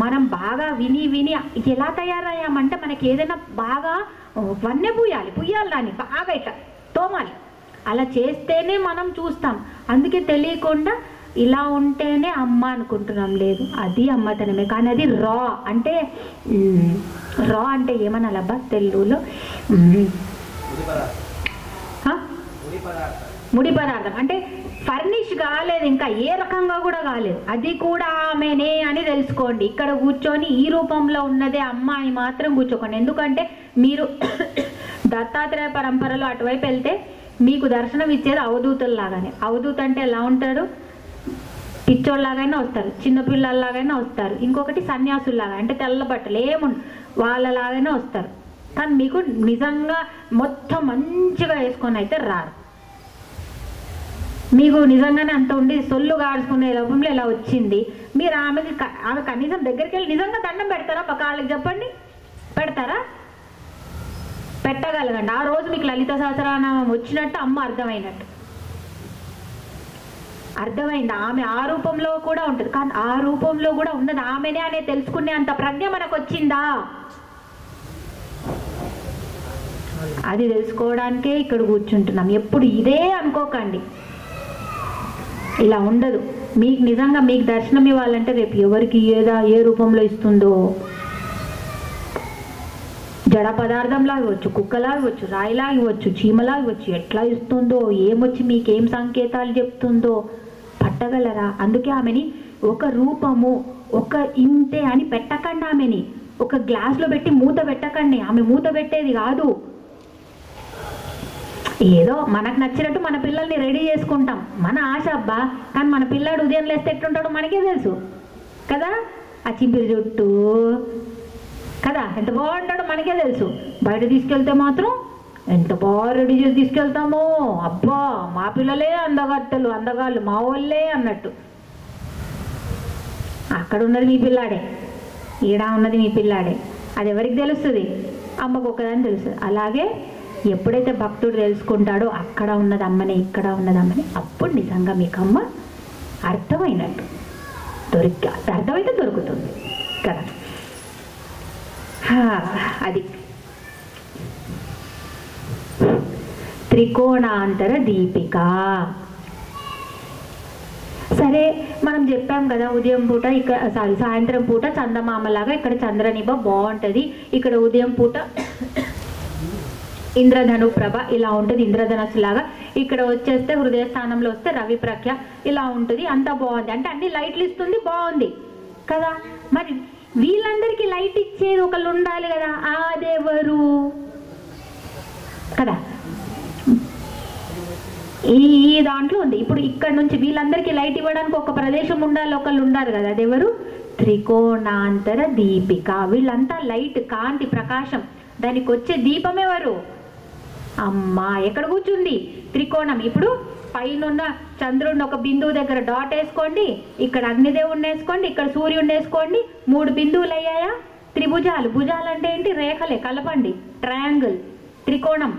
మనం బాగా విని విని ఎలా తయారయ్యామంటే మనకి ఏదైనా బాగా వన్నె పుయ్యాలి దాన్ని బాగా ఇట్లా తోమాలి. అలా చేస్తేనే మనం చూస్తాం. అందుకే తెలియకుండా ఇలా ఉంటేనే అమ్మ అనుకుంటున్నాం. లేదు, అది అమ్మతనమే, కానీ అది రా అంటే ఏమనాలబ్బా తెలుగులో? ముడి పదార్థం అంటే ఫర్నిష్ కాలేదు, ఇంకా ఏ రకంగా కూడా కాలేదు, అది కూడా ఆమెనే అని తెలుసుకోండి. ఇక్కడ కూర్చొని ఈ రూపంలో ఉన్నదే అమ్మ అని మాత్రం కూర్చోకండి. ఎందుకంటే మీరు దత్తాత్రేయ పరంపరలో అటువైపు వెళ్తే మీకు దర్శనం ఇచ్చేది అవధూతుల్లాగానే. అవధూత అంటే ఎలా ఉంటారు? పిచ్చోళ్ళలాగైనా వస్తారు, చిన్నపిల్లల్లాగైనా వస్తారు, ఇంకొకటి సన్యాసుల్లాగా అంటే తెల్ల బట్టలు వాళ్ళలాగైనా వస్తారు. కానీ మీకు నిజంగా మొత్తం మంచిగా వేసుకొని అయితే రారు. మీకు నిజంగానే అంత ఉండి సొల్లు గాడుచుకునే రూపంలో ఇలా వచ్చింది. మీరు ఆమె కనీసం దగ్గరికి వెళ్ళి నిజంగా దండం పెడతారా? కాళ్ళకి చెప్పండి, పెడతారా? పెట్టగలగండి. ఆ రోజు మీకు లలిత సహస్రనామం వచ్చినట్టు అమ్మ అర్థమైనట్టు అర్థమైంది. ఆమె ఆ రూపంలో కూడా ఉంటుంది, కానీ ఆ రూపంలో కూడా ఉన్నది ఆమెనే అనే తెలుసుకునే అంత ప్రజ్ఞ మనకు వచ్చిందా? అది తెలుసుకోవడానికే ఇక్కడ కూర్చుంటున్నాం. ఎప్పుడు ఇదే అనుకోకండి, ఇలా ఉండదు. మీకు నిజంగా మీకు దర్శనం ఇవ్వాలంటే రేపు ఎవరికి ఏ రూపంలో ఇస్తుందో, జడ పదార్థంలా ఇవ్వచ్చు, కుక్కలా ఇవ్వచ్చు, రాయిలా ఇవ్వచ్చు, చీమలా ఇవ్వచ్చు, ఎట్లా ఇస్తుందో, ఏమొచ్చి మీకేం సంకేతాలు చెప్తుందో పట్టగలరా? అందుకే ఆమెని ఒక రూపము, ఒక ఇంతే అని పెట్టకండి. ఆమెని ఒక గ్లాస్లో పెట్టి మూత పెట్టకండి. ఆమె మూత పెట్టేది కాదు. ఏదో మనకు నచ్చినట్టు మన పిల్లల్ని రెడీ చేసుకుంటాం, మన ఆశ అబ్బా. కానీ మన పిల్లాడు ఉదయం లేస్తే ఎట్లుంటాడో మనకే తెలుసు కదా. ఆ చింపిరి జుట్టు కదా ఎంత బాగుంటాడో మనకే తెలుసు. బయట తీసుకెళ్తే మాత్రం ఎంత బాగా రెడీ చేసి తీసుకెళ్తామో, అబ్బా మా పిల్లలే అందగాళ్ళు మా వాళ్ళే అన్నట్టు. అక్కడ ఉన్నది మీ పిల్లాడే, ఈడ ఉన్నది మీ పిల్లాడే. అది ఎవరికి తెలుస్తుంది? అమ్మకు ఒక్కదాని తెలుస్తుంది. అలాగే ఎప్పుడైతే భక్తుడు తెలుసుకుంటాడో అక్కడ ఉన్నది అమ్మనే, ఇక్కడ ఉన్నది అమ్మనే, అప్పుడు నిజంగా మీకు అమ్మ అర్థమైనట్టు. అర్థమైతే దొరుకుతుంది కదా. అది త్రికోణాంతర దీపిక. సరే మనం చెప్పాం కదా, ఉదయం పూట ఇక్కడ సాయంత్రం పూట చందమామలాగా ఇక్కడ చంద్రనిభ బాగుంటుంది, ఇక్కడ ఉదయం పూట ఇంద్రధను ప్రభ ఇలా ఉంటుంది, ఇంద్రధనస్సు లాగా. ఇక్కడ వచ్చేస్తే హృదయ స్థానంలో వస్తే రవి ప్రఖ్య ఇలా ఉంటుంది, అంతా బాగుంది. అంటే అన్ని లైట్లు ఇస్తుంది, బాగుంది కదా. మరి వీళ్ళందరికీ లైట్ ఇచ్చేది ఒకళ్ళు ఉండాలి కదా, అదెవరు కదా? ఈ దాంట్లో ఉంది. ఇప్పుడు ఇక్కడ నుంచి వీళ్ళందరికీ లైట్ ఇవ్వడానికి ఒక ప్రదేశం ఉండాలి, ఒకళ్ళు ఉండాలి కదా. అదెవరు? త్రికోణాంతర దీపిక. వీళ్ళంతా లైట్, కాంతి, ప్రకాశం. దానికి వచ్చే దీపం ఎవరు? అమ్మ. ఎక్కడ కూర్చుంది? త్రికోణం. ఇప్పుడు పైన చంద్రుడిని ఒక బిందువు దగ్గర డాట్ వేసుకోండి, ఇక్కడ అగ్నిదేవుడిని వేసుకోండి, ఇక్కడ సూర్యుడిని వేసుకోండి. 3 బిందువులు అయ్యాయా? త్రిభుజాలు. భుజాలు అంటే ఏంటి? రేఖలే, కలపండి. ట్రయాంగిల్. త్రికోణం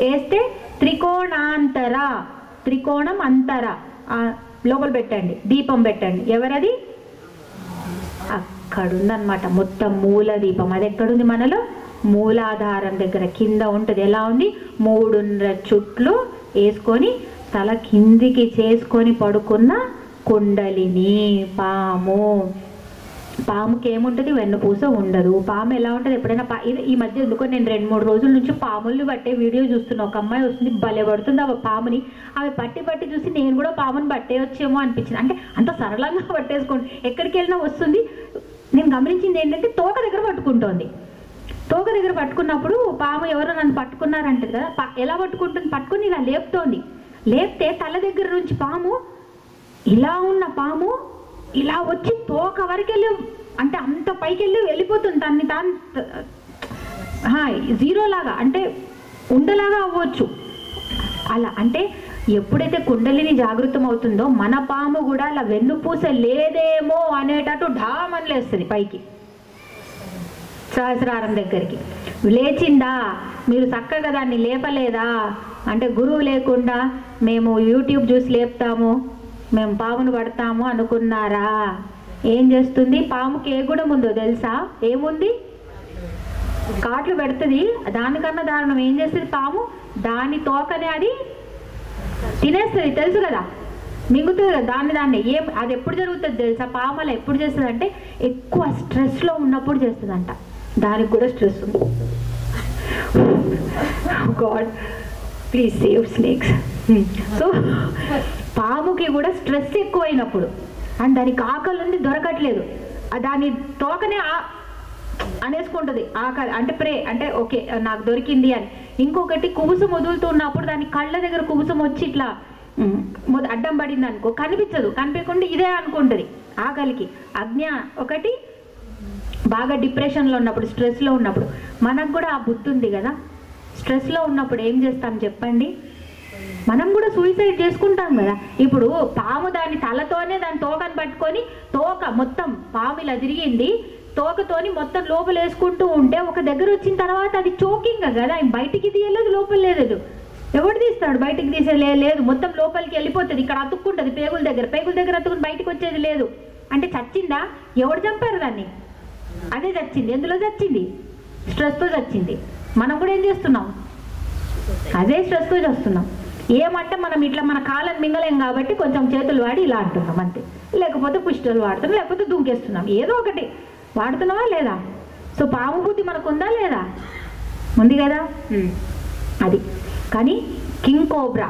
వేస్తే త్రికోణాంతర, త్రికోణం అంతర లోపల పెట్టండి, దీపం పెట్టండి. ఎవరది? అక్కడుందనమాట మొత్తం మూల దీపం. అది ఎక్కడుంది మనలో? మూలాధారం దగ్గర కింద ఉంటుంది. ఎలా ఉంది? 3 చుట్లు వేసుకొని తల కిందికి చేసుకొని పడుకున్న కుండలిని పాము. పాముకి ఏముంటుంది? వెన్నుపూస ఉండదు. పాము ఎలా ఉంటుంది? ఎప్పుడైనా ఈ మధ్య ఎందుకో నేను 2-3 రోజుల నుంచి పాముల్ని పట్టే వీడియో చూస్తున్నా. ఒక అమ్మాయి వస్తుంది, భలే పడుతుంది ఆ పాముని. ఆమె పట్టి చూసి నేను కూడా పాముని పట్టేయొచ్చేమో అనిపించింది. అంటే అంత సరళంగా పట్టేసుకోండి, ఎక్కడికి వెళ్ళినా వస్తుంది. నేను గమనించింది ఏంటంటే తోక దగ్గర పట్టుకుంటోంది. తోక దగ్గర పట్టుకున్నప్పుడు పాము ఎవరో నన్ను పట్టుకున్నారంటది కదా, ఎలా పట్టుకుంటుంది? పట్టుకుని ఇలా లేపుతోంది. లేపితే తల దగ్గర నుంచి పాము, ఇలా ఉన్న పాము ఇలా వచ్చి తోక వరకు వెళ్ళి అంటే అంత పైకి వెళ్ళి వెళ్ళిపోతుంది, దాన్ని తాను జీరో లాగా అంటే ఉండలాగా అవ్వచ్చు. అలా అంటే ఎప్పుడైతే కుండలిని జాగృతం అవుతుందో మన పాము కూడా అలా వెన్నుపూస లేదేమో అనేటట్టు ఢామని లేస్తుంది పైకి, సహస్రారం దగ్గరికి. లేచిందా, మీరు చక్కగా దాన్ని లేపలేదా అంటే గురువు లేకుండా మేము యూట్యూబ్ చూసి లేపుతాము, మేము పామును పడతాము అనుకున్నారా? ఏం చేస్తుంది పాముకి? ఏ గుణం ఉందో తెలుసా? ఏముంది? కాట్లు పెడుతుంది. దానికన్నా దారుణం ఏం చేస్తుంది పాము? దాని తోకనే అది తినేస్తుంది, తెలుసు కదా, మింగుతుంది కదా దాన్ని. అది ఎప్పుడు జరుగుతుంది తెలుసా? పాము అలా ఎప్పుడు చేస్తుంది అంటే ఎక్కువ స్ట్రెస్లో ఉన్నప్పుడు చేస్తుందంట. దానికి కూడా స్ట్రెస్ ఉంది. God please save snakes. So పాముకి కూడా స్ట్రెస్ ఎక్కువైనప్పుడు అండ్ దానికి ఆకలి ఉంది, దొరకట్లేదు, దాని తోకనే అనేసుకుంటుంది ఆకలి అంటే ప్రే అంటే ఓకే నాకు దొరికింది అని. ఇంకొకటి కుబుసం వదులుతున్నప్పుడు దాని కళ్ళ దగ్గర కుబుసం వచ్చి ఇట్లా అడ్డం పడింది అనుకో, కనిపించదు, కనిపించకుండా ఇదే అనుకుంటుంది ఆకలికి. ఒకటి బాగా డిప్రెషన్లో ఉన్నప్పుడు, స్ట్రెస్లో ఉన్నప్పుడు. మనకు కూడా ఆ బుద్ధి ఉంది కదా, స్ట్రెస్లో ఉన్నప్పుడు ఏం చేస్తాం చెప్పండి? మనం కూడా సూసైడ్ చేసుకుంటాం కదా. ఇప్పుడు పాము దాని తలతోనే దాని తోకను పట్టుకొని తోక మొత్తం పాము ఇలా తిరిగింది, తోకతోని మొత్తం లోపల వేసుకుంటూ ఉంటే ఒక దగ్గర వచ్చిన తర్వాత అది చోకింగ్ కదా, బయటికి తీయలేదు, లోపల లేదు. ఎవడు తీస్తాడు? బయటికి తీసే లేదు, మొత్తం లోపలికి వెళ్ళిపోతుంది. ఇక్కడ అతుక్కుంటుంది పేగుల దగ్గర అతుక్కుని బయటకు వచ్చేది లేదు. అంటే చచ్చిందా? ఎవడు చంపారు దాన్ని? అదే చచ్చింది. ఎందులో చచ్చింది? స్ట్రెస్తో చచ్చింది. మనం కూడా ఏం చేస్తున్నాం? అదే స్ట్రెస్తో చేస్తున్నాం. ఏమంటే మనం ఇట్లా మన కాళ్ళని మింగలేం కాబట్టి కొంచెం చేతులు వాడి ఇలా అంటున్నాం అంతే, లేకపోతే పుష్టిలు వాడుతున్నాం, లేకపోతే దుంకేస్తున్నాం, ఏదో ఒకటి వాడుతున్నావా లేదా? సో పాము బుద్ధి మనకు ఉందా లేదా? ఉంది కదా. అది కానీ కింగ్ కోబ్రా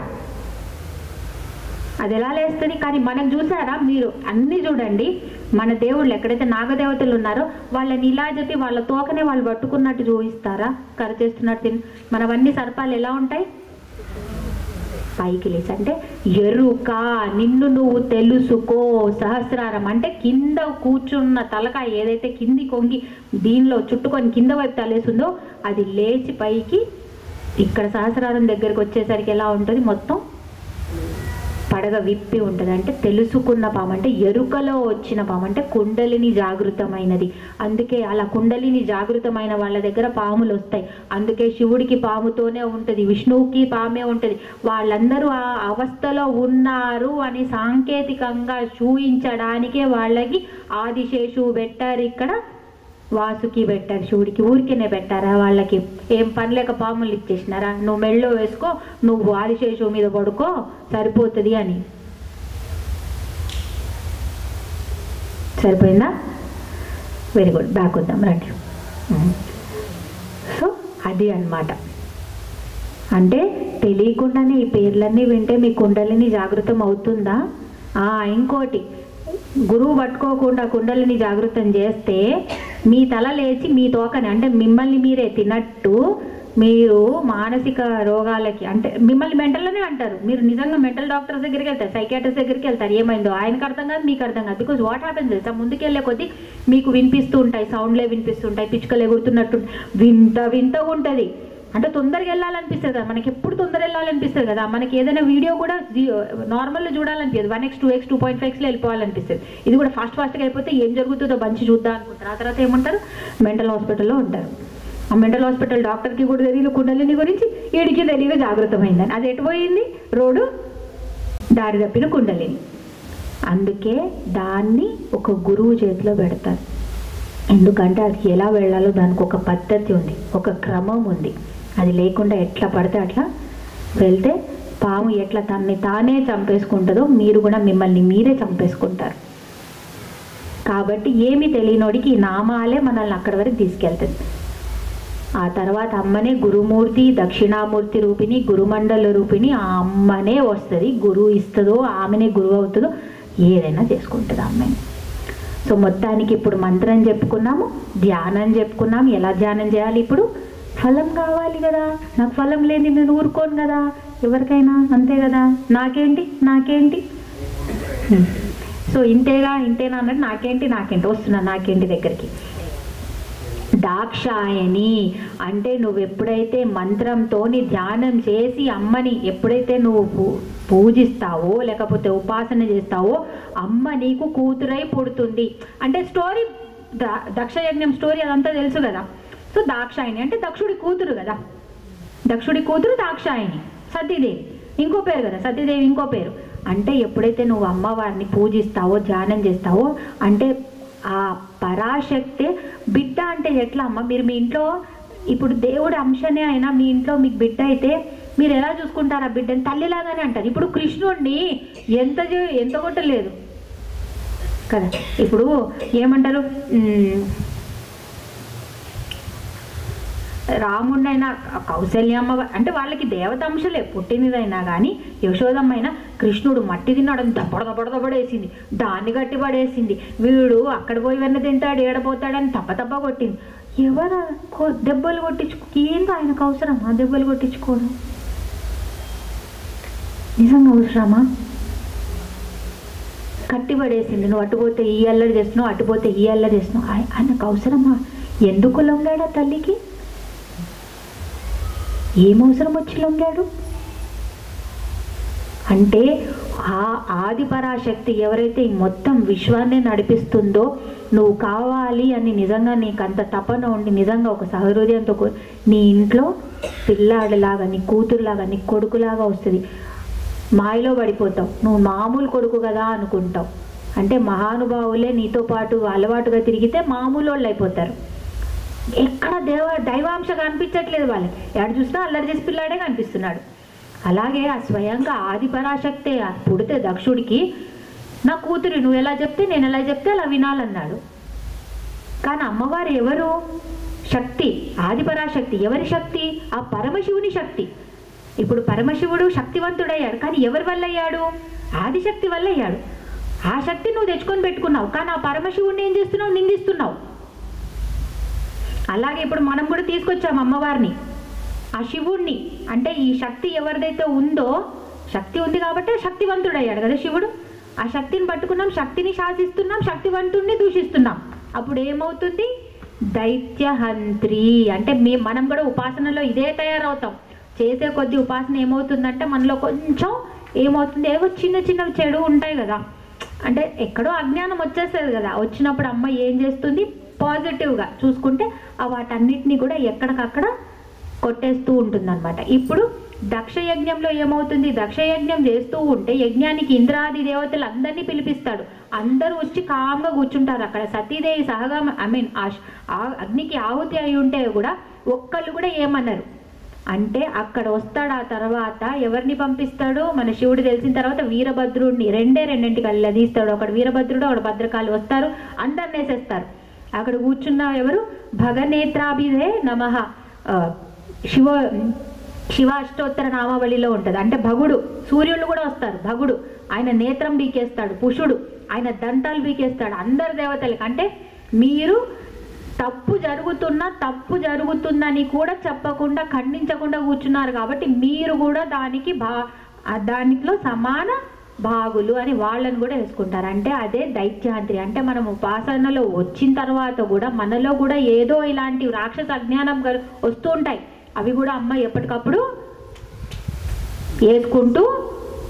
అది ఎలా లేస్తుంది? కానీ మనం చూసారా? మీరు అన్నీ చూడండి, మన దేవుళ్ళు ఎక్కడైతే నాగదేవతలు ఉన్నారో వాళ్ళని ఇలా చెప్పి వాళ్ళ తోకనే వాళ్ళు పట్టుకున్నట్టు చూపిస్తారా? కరచేస్తున్నట్టు. మనవన్నీ సర్పాలు ఎలా ఉంటాయి? పైకి లేచి అంటే ఎరుక, నిన్ను నువ్వు తెలుసుకో. సహస్రారం అంటే కింద కూర్చున్న తలకాయ ఏదైతే కింది కొంగి దీనిలో చుట్టుకొని కింద వైపు తలేసిందో అది లేచి పైకి ఇక్కడ సహస్రారం దగ్గరికి వచ్చేసరికి ఎలా ఉంటుంది? మొత్తం పడగ విప్పి ఉంటుంది. అంటే తెలుసుకున్న పాము, అంటే ఎరుకలో వచ్చిన పాము, అంటే కుండలిని జాగృతమైనది. అందుకే అలా కుండలిని జాగృతమైన వాళ్ళ దగ్గర పాములు వస్తాయి. అందుకే శివుడికి పాముతోనే ఉంటుంది, విష్ణువుకి పామే ఉంటుంది. వాళ్ళందరూ ఆ అవస్థలో ఉన్నారు అని సాంకేతికంగా చూయించడానికే వాళ్ళకి ఆదిశేషువు పెట్టారు, ఇక్కడ వాసుకి పెట్టారు, శివుడికి ఊరికేనే పెట్టారా? వాళ్ళకి ఏం పని లేక పాములు ఇచ్చేసినారా? నువ్వు మెళ్ళో వేసుకో, నువ్వు ఆదిశేషువు మీద పడుకో సరిపోతుంది అని. సరిపోయిందా? Very good. బ్యాక్ వద్దాం రండి. సో అది అన్నమాట. అంటే తెలియకుండానే ఈ పేర్లన్నీ వింటే మీ కుండలిని జాగృతం అవుతుందా? ఇంకోటి, గురువు పట్టుకోకుండా కుండలిని జాగృతం చేస్తే మీ తల లేచి మీ తోకని అంటే మిమ్మల్ని మీరే తినట్టు మీరు మానసిక రోగాలకి అంటే మిమ్మల్ని మెంటల్లోనే అంటారు. మీరు నిజంగా మెంటల్ డాక్టర్స్ దగ్గరికి వెళ్తారు, సైకియాట్రిస్ట్ దగ్గరికి వెళ్తారు. ఏమైందో ఆయనకు అర్థం కాదు, మీకు అర్థం కాదు. బికాజ్ వాట్ హ్యాపెన్స్ తెలుసా? ముందుకెళ్ళే కొద్దీ మీకు వినిపిస్తూ ఉంటాయి, సౌండ్లే వినిపిస్తుంటాయి, పిచ్చుకలు ఎగురుతున్నట్టు వింతగా ఉంటుంది. అంటే తొందరగా వెళ్ళాలనిపిస్తుంది కదా, మనకి ఎప్పుడు తొందర వెళ్ళాలనిపిస్తుంది కదా. మనకి ఏదైనా వీడియో కూడా నార్మల్లో చూడాలనిపిస్తుంది, 1x 2x 2.5xలో వెళ్ళిపోవాలనిపిస్తుంది. ఇది కూడా ఫాస్ట్గా అయిపోతే ఏం జరుగుతుందో బంచి చూద్దాం అనుకుంటారు. ఆ తర్వాత ఏమంటారు? మెంటల్ హాస్పిటల్లో ఉంటారు. ఆ మెంటల్ హాస్పిటల్ డాక్టర్కి కూడా తెలియదు కుండలిని గురించి, వీడికి తెలియదు జాగృతమైందని. అది ఎటుపోయింది? రోడ్డు దారి తప్పిన కుండలిని. అందుకే దాన్ని ఒక గురువు చేతిలో పెడతారు. ఎందుకంటే అది ఎలా వెళ్ళాలో దానికి ఒక పద్ధతి ఉంది, ఒక క్రమం ఉంది. అది లేకుండా ఎట్లా పడితే అట్లా వెళ్తే పాము ఎట్లా తన్ని తానే చంపేసుకుంటుందో మీరు కూడా మిమ్మల్ని మీరే చంపేసుకుంటారు. కాబట్టి ఏమి తెలియనోడికి ఈ నామాలే మనల్ని అక్కడి వరకు తీసుకెళ్తుంది. ఆ తర్వాత అమ్మనే గురుమూర్తి, దక్షిణామూర్తి రూపిణి, గురుమండల రూపిణి, ఆ అమ్మనే వస్తుంది. గురువు ఇస్తుందో ఆమెనే గురువు అవుతుందో ఏదైనా చేసుకుంటుంది అమ్మాయిని. సో మొత్తానికి ఇప్పుడు మంత్రం చెప్పుకున్నాము, ధ్యానం చెప్పుకున్నాము. ఎలా ధ్యానం చేయాలి? ఇప్పుడు ఫలం కావాలి కదా. నాకు ఫలం లేని నేను ఊరుకోను కదా, ఎవరికైనా అంతే కదా. నాకేంటి. సో సో ఇంతేనా అన్నట్టు నాకేంటి వస్తున్నా నాకేంటి దగ్గరికి. దాక్షాయణి అంటే నువ్వు ఎప్పుడైతే మంత్రంతో ధ్యానం చేసి అమ్మని ఎప్పుడైతే నువ్వు పూజిస్తావో లేకపోతే ఉపాసన చేస్తావో అమ్మ నీకు కూతురై పుడుతుంది. అంటే స్టోరీ దక్షయజ్ఞం స్టోరీ అదంతా తెలుసు కదా. సో దాక్షాయణి అంటే దక్షుడి కూతురు కదా, దక్షుడి కూతురు దాక్షాయణి, సతీదేవి ఇంకో పేరు కదా, సతీదేవి ఇంకో పేరు. అంటే ఎప్పుడైతే నువ్వు అమ్మవారిని పూజిస్తావో ధ్యానం చేస్తావో అంటే ఆ పరాశక్తి బిడ్డ అంటే ఎట్లా అమ్మ, మీరు మీ ఇంట్లో ఇప్పుడు దేవుడి అంశనే అయినా మీ ఇంట్లో మీకు బిడ్డ అయితే మీరు ఎలా చూసుకుంటారు ఆ బిడ్డని? తల్లిలాగానే అంటారు. ఇప్పుడు కృష్ణుడిని ఎంత కొట్టలేదు కదా. ఇప్పుడు ఏమంటారు, రాముడినైనా కౌశల్యమ్మ అంటే వాళ్ళకి దేవత అంశలే పుట్టినదైనా కానీ యశోదమ్మ అయినా కృష్ణుడు మట్టి తిన్నాడని దబ్బడేసింది, దాన్ని గట్టి పడేసింది. వీడు అక్కడ పోయి వెన్న తింటాడు ఏడపోతాడని తప్ప కొట్టింది. ఎవరు దెబ్బలు ఏందో ఆయనకు అవసరమా దెబ్బలు కొట్టించుకోవడం? నిజంగా అవసరమా? కట్టిపడేసింది, నువ్వు అటుపోతే ఈ అల్లరి చేస్తున్నావు, అటుపోతే ఈ అల్లరి చేస్తున్నావు. ఆయనకు అవసరమా? ఎందుకు లొంగాడా తల్లికి? ఏమవసరం వచ్చి లొంగాడు? అంటే ఆ ఆది పరాశక్తి ఎవరైతే మొత్తం విశ్వాన్ని నడిపిస్తుందో నువ్వు కావాలి అని నిజంగా నీకు అంత తపన ఉండి నిజంగా ఒక సహృదయంతో నీ ఇంట్లో పిల్లాడిలాగా నీ కూతురులాగా నీ కొడుకులాగా వస్తుంది. మాయలో పడిపోతావు, నువ్వు మామూలు కొడుకు కదా అనుకుంటావు. అంటే మహానుభావులే నీతో పాటు అలవాటుగా తిరిగితే మామూలు వాళ్ళు అయిపోతారు. ఎక్కడ దైవాంశ కనిపించట్లేదు వాళ్ళకి, ఎక్కడ చూసినా అల్లరి చేసి పిల్లాడే కనిపిస్తున్నాడు. అలాగే ఆ స్వయంగా ఆది పరాశక్తే పుడితే దక్షుడికి నా కూతురు నువ్వు ఎలా చెప్తే నేను ఎలా చెప్తే అలా వినాలన్నాడు. కానీ అమ్మవారు ఎవరు? శక్తి, ఆది పరాశక్తి. ఎవరి శక్తి? ఆ పరమశివుని శక్తి. ఇప్పుడు పరమశివుడు శక్తివంతుడయ్యాడు, కానీ ఎవరి వల్ల అయ్యాడు? ఆదిశక్తి వల్ల అయ్యాడు. ఆ శక్తి నువ్వు తెచ్చుకొని పెట్టుకున్నావు, కానీ ఆ పరమశివుడిని ఏం చేస్తున్నావు? నిందిస్తున్నావు. అలాగే ఇప్పుడు మనం కూడా తీసుకొచ్చాము అమ్మవారిని, ఆ శివుణ్ణి. అంటే ఈ శక్తి ఎవరిదైతే ఉందో, శక్తి ఉంది కాబట్టి శక్తివంతుడయ్యాడు కదా శివుడు. ఆ శక్తిని పట్టుకున్నాం, శక్తిని శాసిస్తున్నాం, శక్తివంతుడిని దూషిస్తున్నాం. అప్పుడు ఏమవుతుంది? దైత్యహంత్రి. అంటే మనం కూడా ఉపాసనలో ఇదే తయారవుతాం. చేసే కొద్ది ఉపాసన ఏమవుతుందంటే మనలో కొంచెం ఏమవుతుంది, ఏవో చిన్న చెడు ఉంటాయి కదా, అంటే ఎక్కడో అజ్ఞానం వచ్చేస్తుంది కదా. వచ్చినప్పుడు అమ్మ ఏం చేస్తుంది? పాజిటివ్గా చూసుకుంటే ఆ వాటన్నిటినీ కూడా ఎక్కడికక్కడ కొట్టేస్తూ ఉంటుంది అనమాట. ఇప్పుడు దక్షయజ్ఞంలో ఏమవుతుంది? దక్షయజ్ఞం చేస్తూ ఉంటే యజ్ఞానికి ఇంద్రాది దేవతలు అందరినీ పిలిపిస్తాడు. అందరూ వచ్చి కామ్గా కూర్చుంటారు అక్కడ. సతీదేవి సహగా ఆ అగ్నికి ఆహుతి అయి ఉంటే కూడా ఒక్కళ్ళు కూడా ఏమన్నారు. అంటే అక్కడ వస్తాడు. ఆ తర్వాత ఎవరిని పంపిస్తాడు? మన శివుడు తెలిసిన తర్వాత వీరభద్రుడిని రెండింటికి అల్లదీస్తాడు. ఒకడు వీరభద్రుడు, ఒకడు భద్రకాళి వస్తారు, అందరిని వేసేస్తారు. అక్కడ కూర్చున్న ఎవరు? భగనేత్రాభిధే నమః. శివాష్టోత్తర నామావళిలో ఉంటుంది. అంటే భగుడు, సూర్యుడు కూడా వస్తారు. భగుడు ఆయన నేత్రం బీకేస్తాడు, పుషుడు ఆయన దంతాలు బీకేస్తాడు. అందరు దేవతలకి. అంటే మీరు తప్పు జరుగుతుందని కూడా చెప్పకుండా ఖండించకుండా కూర్చున్నారు కాబట్టి మీరు కూడా దానిలో సమాన భాగులు అని వాళ్ళని కూడా వేసుకుంటారు. అంటే అదే దైత్యాంత్రి. అంటే మనం ఉపాసనలో వచ్చిన తర్వాత కూడా మనలో కూడా ఏదో ఇలాంటి రాక్షస అజ్ఞానం వస్తూ ఉంటాయి. అవి కూడా అమ్మ ఎప్పటికప్పుడు వేసుకుంటూ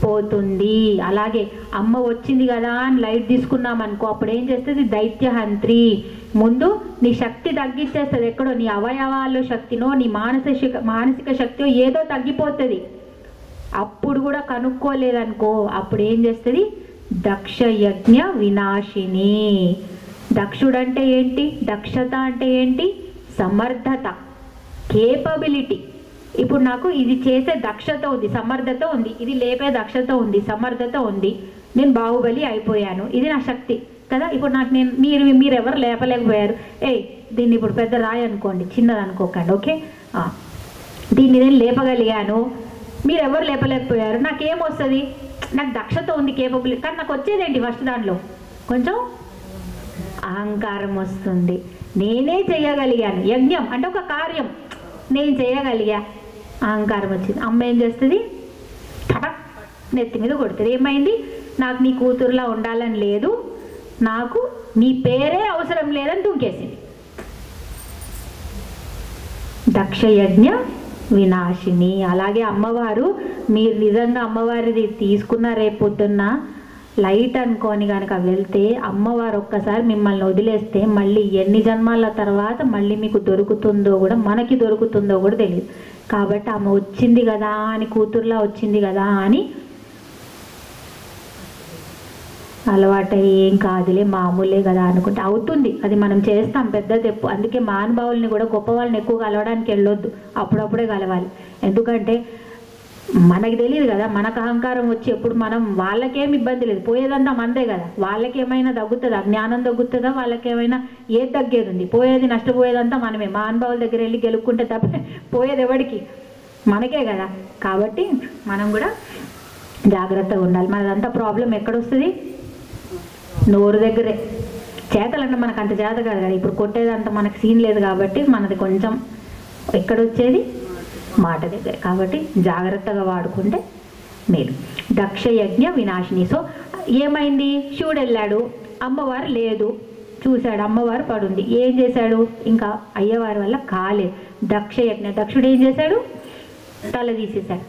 పోతుంది. అలాగే అమ్మ వచ్చింది కదా అని లైట్ తీసుకున్నాం అనుకో, అప్పుడు ఏం చేస్తుంది? దైత్యహంత్రి. ముందు నీ శక్తి తగ్గించేస్తుంది. ఎక్కడో నీ అవయవాల్లో శక్తినో నీ మానసిక శక్తిలో ఏదో తగ్గిపోతుంది. అప్పుడు కూడా కనుక్కోలేదనుకో, అప్పుడు ఏం చేస్తుంది? దక్షయజ్ఞ వినాశిని. దక్షుడు అంటే ఏంటి? దక్షత అంటే ఏంటి? సమర్థత, కేపబిలిటీ. ఇప్పుడు నాకు ఇది చేసే దక్షత ఉంది, సమర్థత ఉంది, ఇది లేపే దక్షత ఉంది, సమర్థత ఉంది, నేను బాహుబలి అయిపోయాను, ఇది నా శక్తి కదా. ఇప్పుడు నాకు మీరు ఎవరు లేపలేకపోయారు. దీన్ని ఇప్పుడు పెద్ద రాయి అనుకోండి, చిన్నది అనుకోకండి, ఓకే. దీన్ని నేను లేపగలిగాను, మీరు ఎవరు లేపలేకపోయారు. నాకేమొస్తుంది? నాకు దక్షత ఉంది, కేపబిలిటీ. కానీ నాకు వచ్చేదేంటి? ఫస్ట్ దాంట్లో కొంచెం అహంకారం వస్తుంది. నేనే చేయగలిగాను. యజ్ఞం అంటే ఒక కార్యం నేను చేయగలిగా, అహంకారం వచ్చింది. అమ్మ ఏం చేస్తుంది? టపక్ నెత్తి మీద కొడుతుంది. ఏమైంది? నాకు నీ కూతురులా ఉండాలని లేదు, నాకు నీ పేరే అవసరం లేదని దుంకేసింది. దక్షయజ్ఞ వినాశిని. అలాగే అమ్మవారు, మీరు నిజంగా అమ్మవారిది తీసుకున్న రేపు పొద్దున్న లైట్ అనుకొని కనుక వెళ్తే అమ్మవారు ఒక్కసారి మిమ్మల్ని వదిలేస్తే మళ్ళీ ఎన్ని జన్మాల తర్వాత మళ్ళీ మీకు దొరుకుతుందో కూడా, మనకి దొరుకుతుందో కూడా తెలియదు. కాబట్టి ఆమె వచ్చింది కదా అని, కూతురులా వచ్చింది కదా అని అలవాటు ఏం కాదులే మామూలే కదా అనుకుంటే అవుతుంది. అది మనం చేస్తాం పెద్ద తెప్పు. అందుకే మహానుభావుల్ని కూడా, గొప్ప వాళ్ళని ఎక్కువ కలవడానికి వెళ్ళొద్దు, అప్పుడప్పుడే కలవాలి. ఎందుకంటే మనకి తెలియదు కదా, మనకు అహంకారం వచ్చి ఎప్పుడు మనం, వాళ్ళకేం ఇబ్బంది లేదు, పోయేదంతా మనదే కదా. వాళ్ళకేమైనా తగ్గుతుందా, జ్ఞానం తగ్గుతుందా, వాళ్ళకేమైనా ఏది తగ్గేది ఉంది? పోయేది నష్టపోయేదంతా మనమే. మహానుభావుల దగ్గర వెళ్ళి గెలుక్కుంటే తప్ప పోయేది ఎవరికి? మనకే కదా. కాబట్టి మనం కూడా జాగ్రత్తగా ఉండాలి. మనదంతా ప్రాబ్లం ఎక్కడొస్తుంది? నోరు దగ్గరే. చేతలంటే మనకు అంత చేత కాదు కదా, ఇప్పుడు కొట్టేదంతా మనకు సీన్ లేదు కాబట్టి మనది కొంచెం ఎక్కడొచ్చేది? మాట దగ్గర. కాబట్టి జాగ్రత్తగా వాడుకుంటే మీరు. దక్షయజ్ఞ వినాశిని. సో ఏమైంది? శివుడు వెళ్ళాడు, అమ్మవారు లేదు, చూశాడు అమ్మవారు పడుంది. ఏం చేశాడు? ఇంకా అయ్యవారి వల్ల కాలేదు. దక్షయజ్ఞ, దక్షుడు ఏం చేశాడు? తల తీసేశాడు.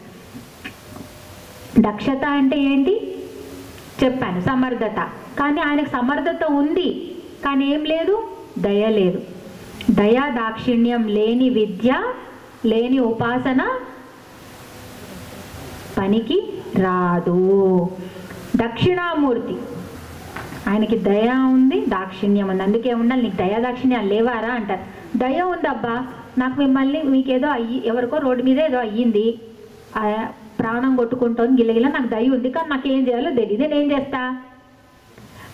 దక్షత అంటే ఏంటి చెప్పాను, సమర్థత. కానీ ఆయనకు సమర్థత ఉంది, కానీ ఏం లేదు? దయ లేదు. దయా దాక్షిణ్యం లేని విద్య, లేని ఉపాసన పనికి రాదు. దక్షిణామూర్తి, ఆయనకి దయ ఉంది, దాక్షిణ్యం ఉంది. అందుకే ఉండాలి. నీకు దయా దాక్షిణ్యాలు లేవారా అంటారు. దయ ఉందబ్బా, నాకు మిమ్మల్ని, మీకేదో ఎవరికో రోడ్డు మీద ఏదో అయ్యింది, ప్రాణం కొట్టుకుంటుంది గిల్లగిల్ల, నాకు దయ ఉంది, కానీ నాకు ఏం చేయాలో తెలియదు, నేనేం చేస్తా?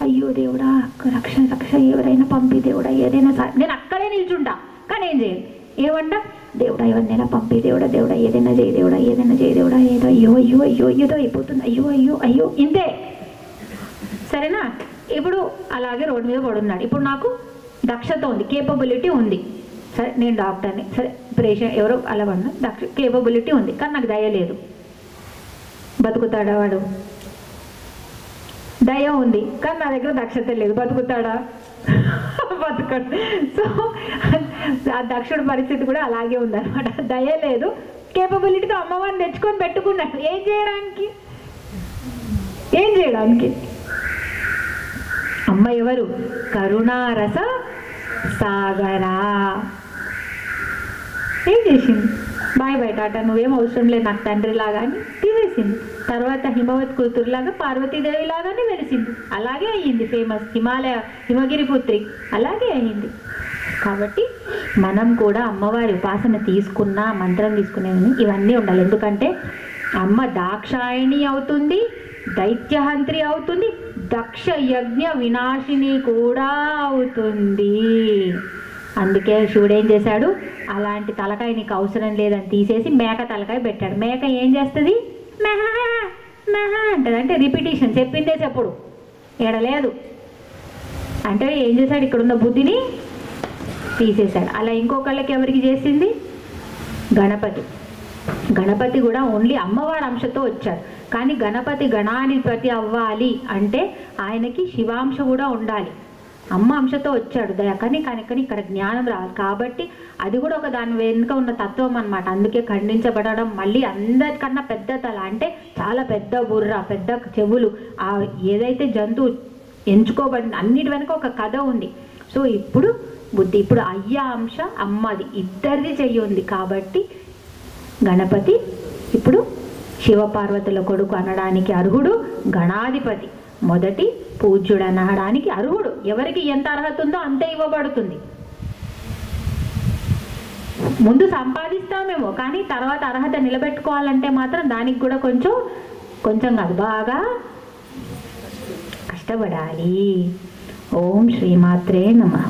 అయ్యో దేవుడా రక్ష రక్ష, ఎవరైనా పంపి దేవుడా, ఏదైనా నేను అక్కడే నిల్చుంటా, కానీ ఏం చేయను. ఏమంటా? దేవుడా ఎవరినైనా పంపి దేవుడా, దేవుడా ఏదైనా చేయి దేవుడా, ఏదైనా చేయి దేవుడా, ఏదో అయ్యో అయ్యో అయ్యో ఏదో అయిపోతుంది, అయ్యో అయ్యో అయ్యో, ఇంతే. సరేనా? ఇప్పుడు అలాగే రోడ్డు మీద పడున్నాడు. ఇప్పుడు నాకు దక్షత ఉంది, కేపబిలిటీ ఉంది. సరే నేను డాక్టర్ని, సరే పేషెంట్ ఎవరో అలా పడినా కేపబిలిటీ ఉంది, కానీ నాకు దయ లేదు. బతుకుతాడా వాడు? దయ ఉంది కానీ నా దగ్గర దక్షత లేదు, బతుకుతాడా? బతుకడు. సో ఆ దక్షుడి పరిస్థితి కూడా అలాగే ఉందన్నమాట. దయ లేదు, కేపబిలిటీతో అమ్మవారిని తెచ్చుకొని పెట్టుకున్నాడు. ఏం చేయడానికి? ఏం చేయడానికి? అమ్మ ఎవరు? కరుణారస సాగరా. ఏం చేసింది? బాయ్ బాయ్ టాటా, నువ్వేం అవసరం లేదు నాకు తండ్రి లాగా అని తీసేసింది. తర్వాత హిమవత్ కూతురులాగా పార్వతీదేవి లాగానే వెలిసింది. అలాగే అయ్యింది ఫేమస్, హిమగిరి పుత్రి అలాగే అయ్యింది. కాబట్టి మనం కూడా అమ్మవారి ఉపాసన తీసుకున్నా, మంత్రం తీసుకునేవి ఇవన్నీ ఉండాలి. ఎందుకంటే అమ్మ దాక్షాయణి అవుతుంది, దైత్యహంత్రి అవుతుంది, దక్ష యజ్ఞ వినాశిని కూడా అవుతుంది. అందుకే శివుడు ఏం చేశాడు? అలాంటి తలకాయ నీకు అవసరం లేదని తీసేసి మేక తలకాయ పెట్టాడు. మేక ఏం చేస్తుంది? మెహా మెహా అంటది. అంటే రిపిటేషన్, చెప్పిందే చెప్పుడు, ఎడలేదు అంటే ఏం చేశాడు? ఇక్కడున్న బుద్ధిని తీసేశాడు. అలా ఇంకొకళ్ళకి ఎవరికి చేసింది? గణపతి. గణపతి కూడా ఓన్లీ అమ్మవారి అంశతో వచ్చాడు. కానీ గణపతి గణాధిపతి అవ్వాలి అంటే ఆయనకి శివాంశ కూడా ఉండాలి. అమ్మ అంశతో వచ్చాడు దయ, కానీ ఇక్కడ జ్ఞానం రావాలి. కాబట్టి అది కూడా ఒక దాని వెనుక ఉన్న తత్వం అన్నమాట. అందుకే ఖండించబడడం. మళ్ళీ అందరికన్నా పెద్ద తల అంటే చాలా పెద్ద బుర్ర, పెద్ద చెవులు, ఆ ఏదైతే జంతువు ఎంచుకోబడింది అన్నిటి వెనుక ఒక కథ ఉంది. సో ఇప్పుడు బుద్ధి, ఇప్పుడు అయ్య అంశ అమ్మది ఇద్దరిది చెయ్యి ఉంది. కాబట్టి గణపతి ఇప్పుడు శివపార్వతుల కొడుకు అనడానికి అర్హుడు. గణాధిపతి, మొదటి పూజ్యుడు అనడానికి అర్హుడు. ఎవరికి ఎంత అర్హత ఉందో అంతే ఇవ్వబడుతుంది. ముందు సంపాదిస్తామేమో, కానీ తర్వాత అర్హత నిలబెట్టుకోవాలంటే మాత్రం దానికి కూడా కొంచెం కాదు, బాగా కష్టపడాలి. ఓం శ్రీమాత్రే నమః.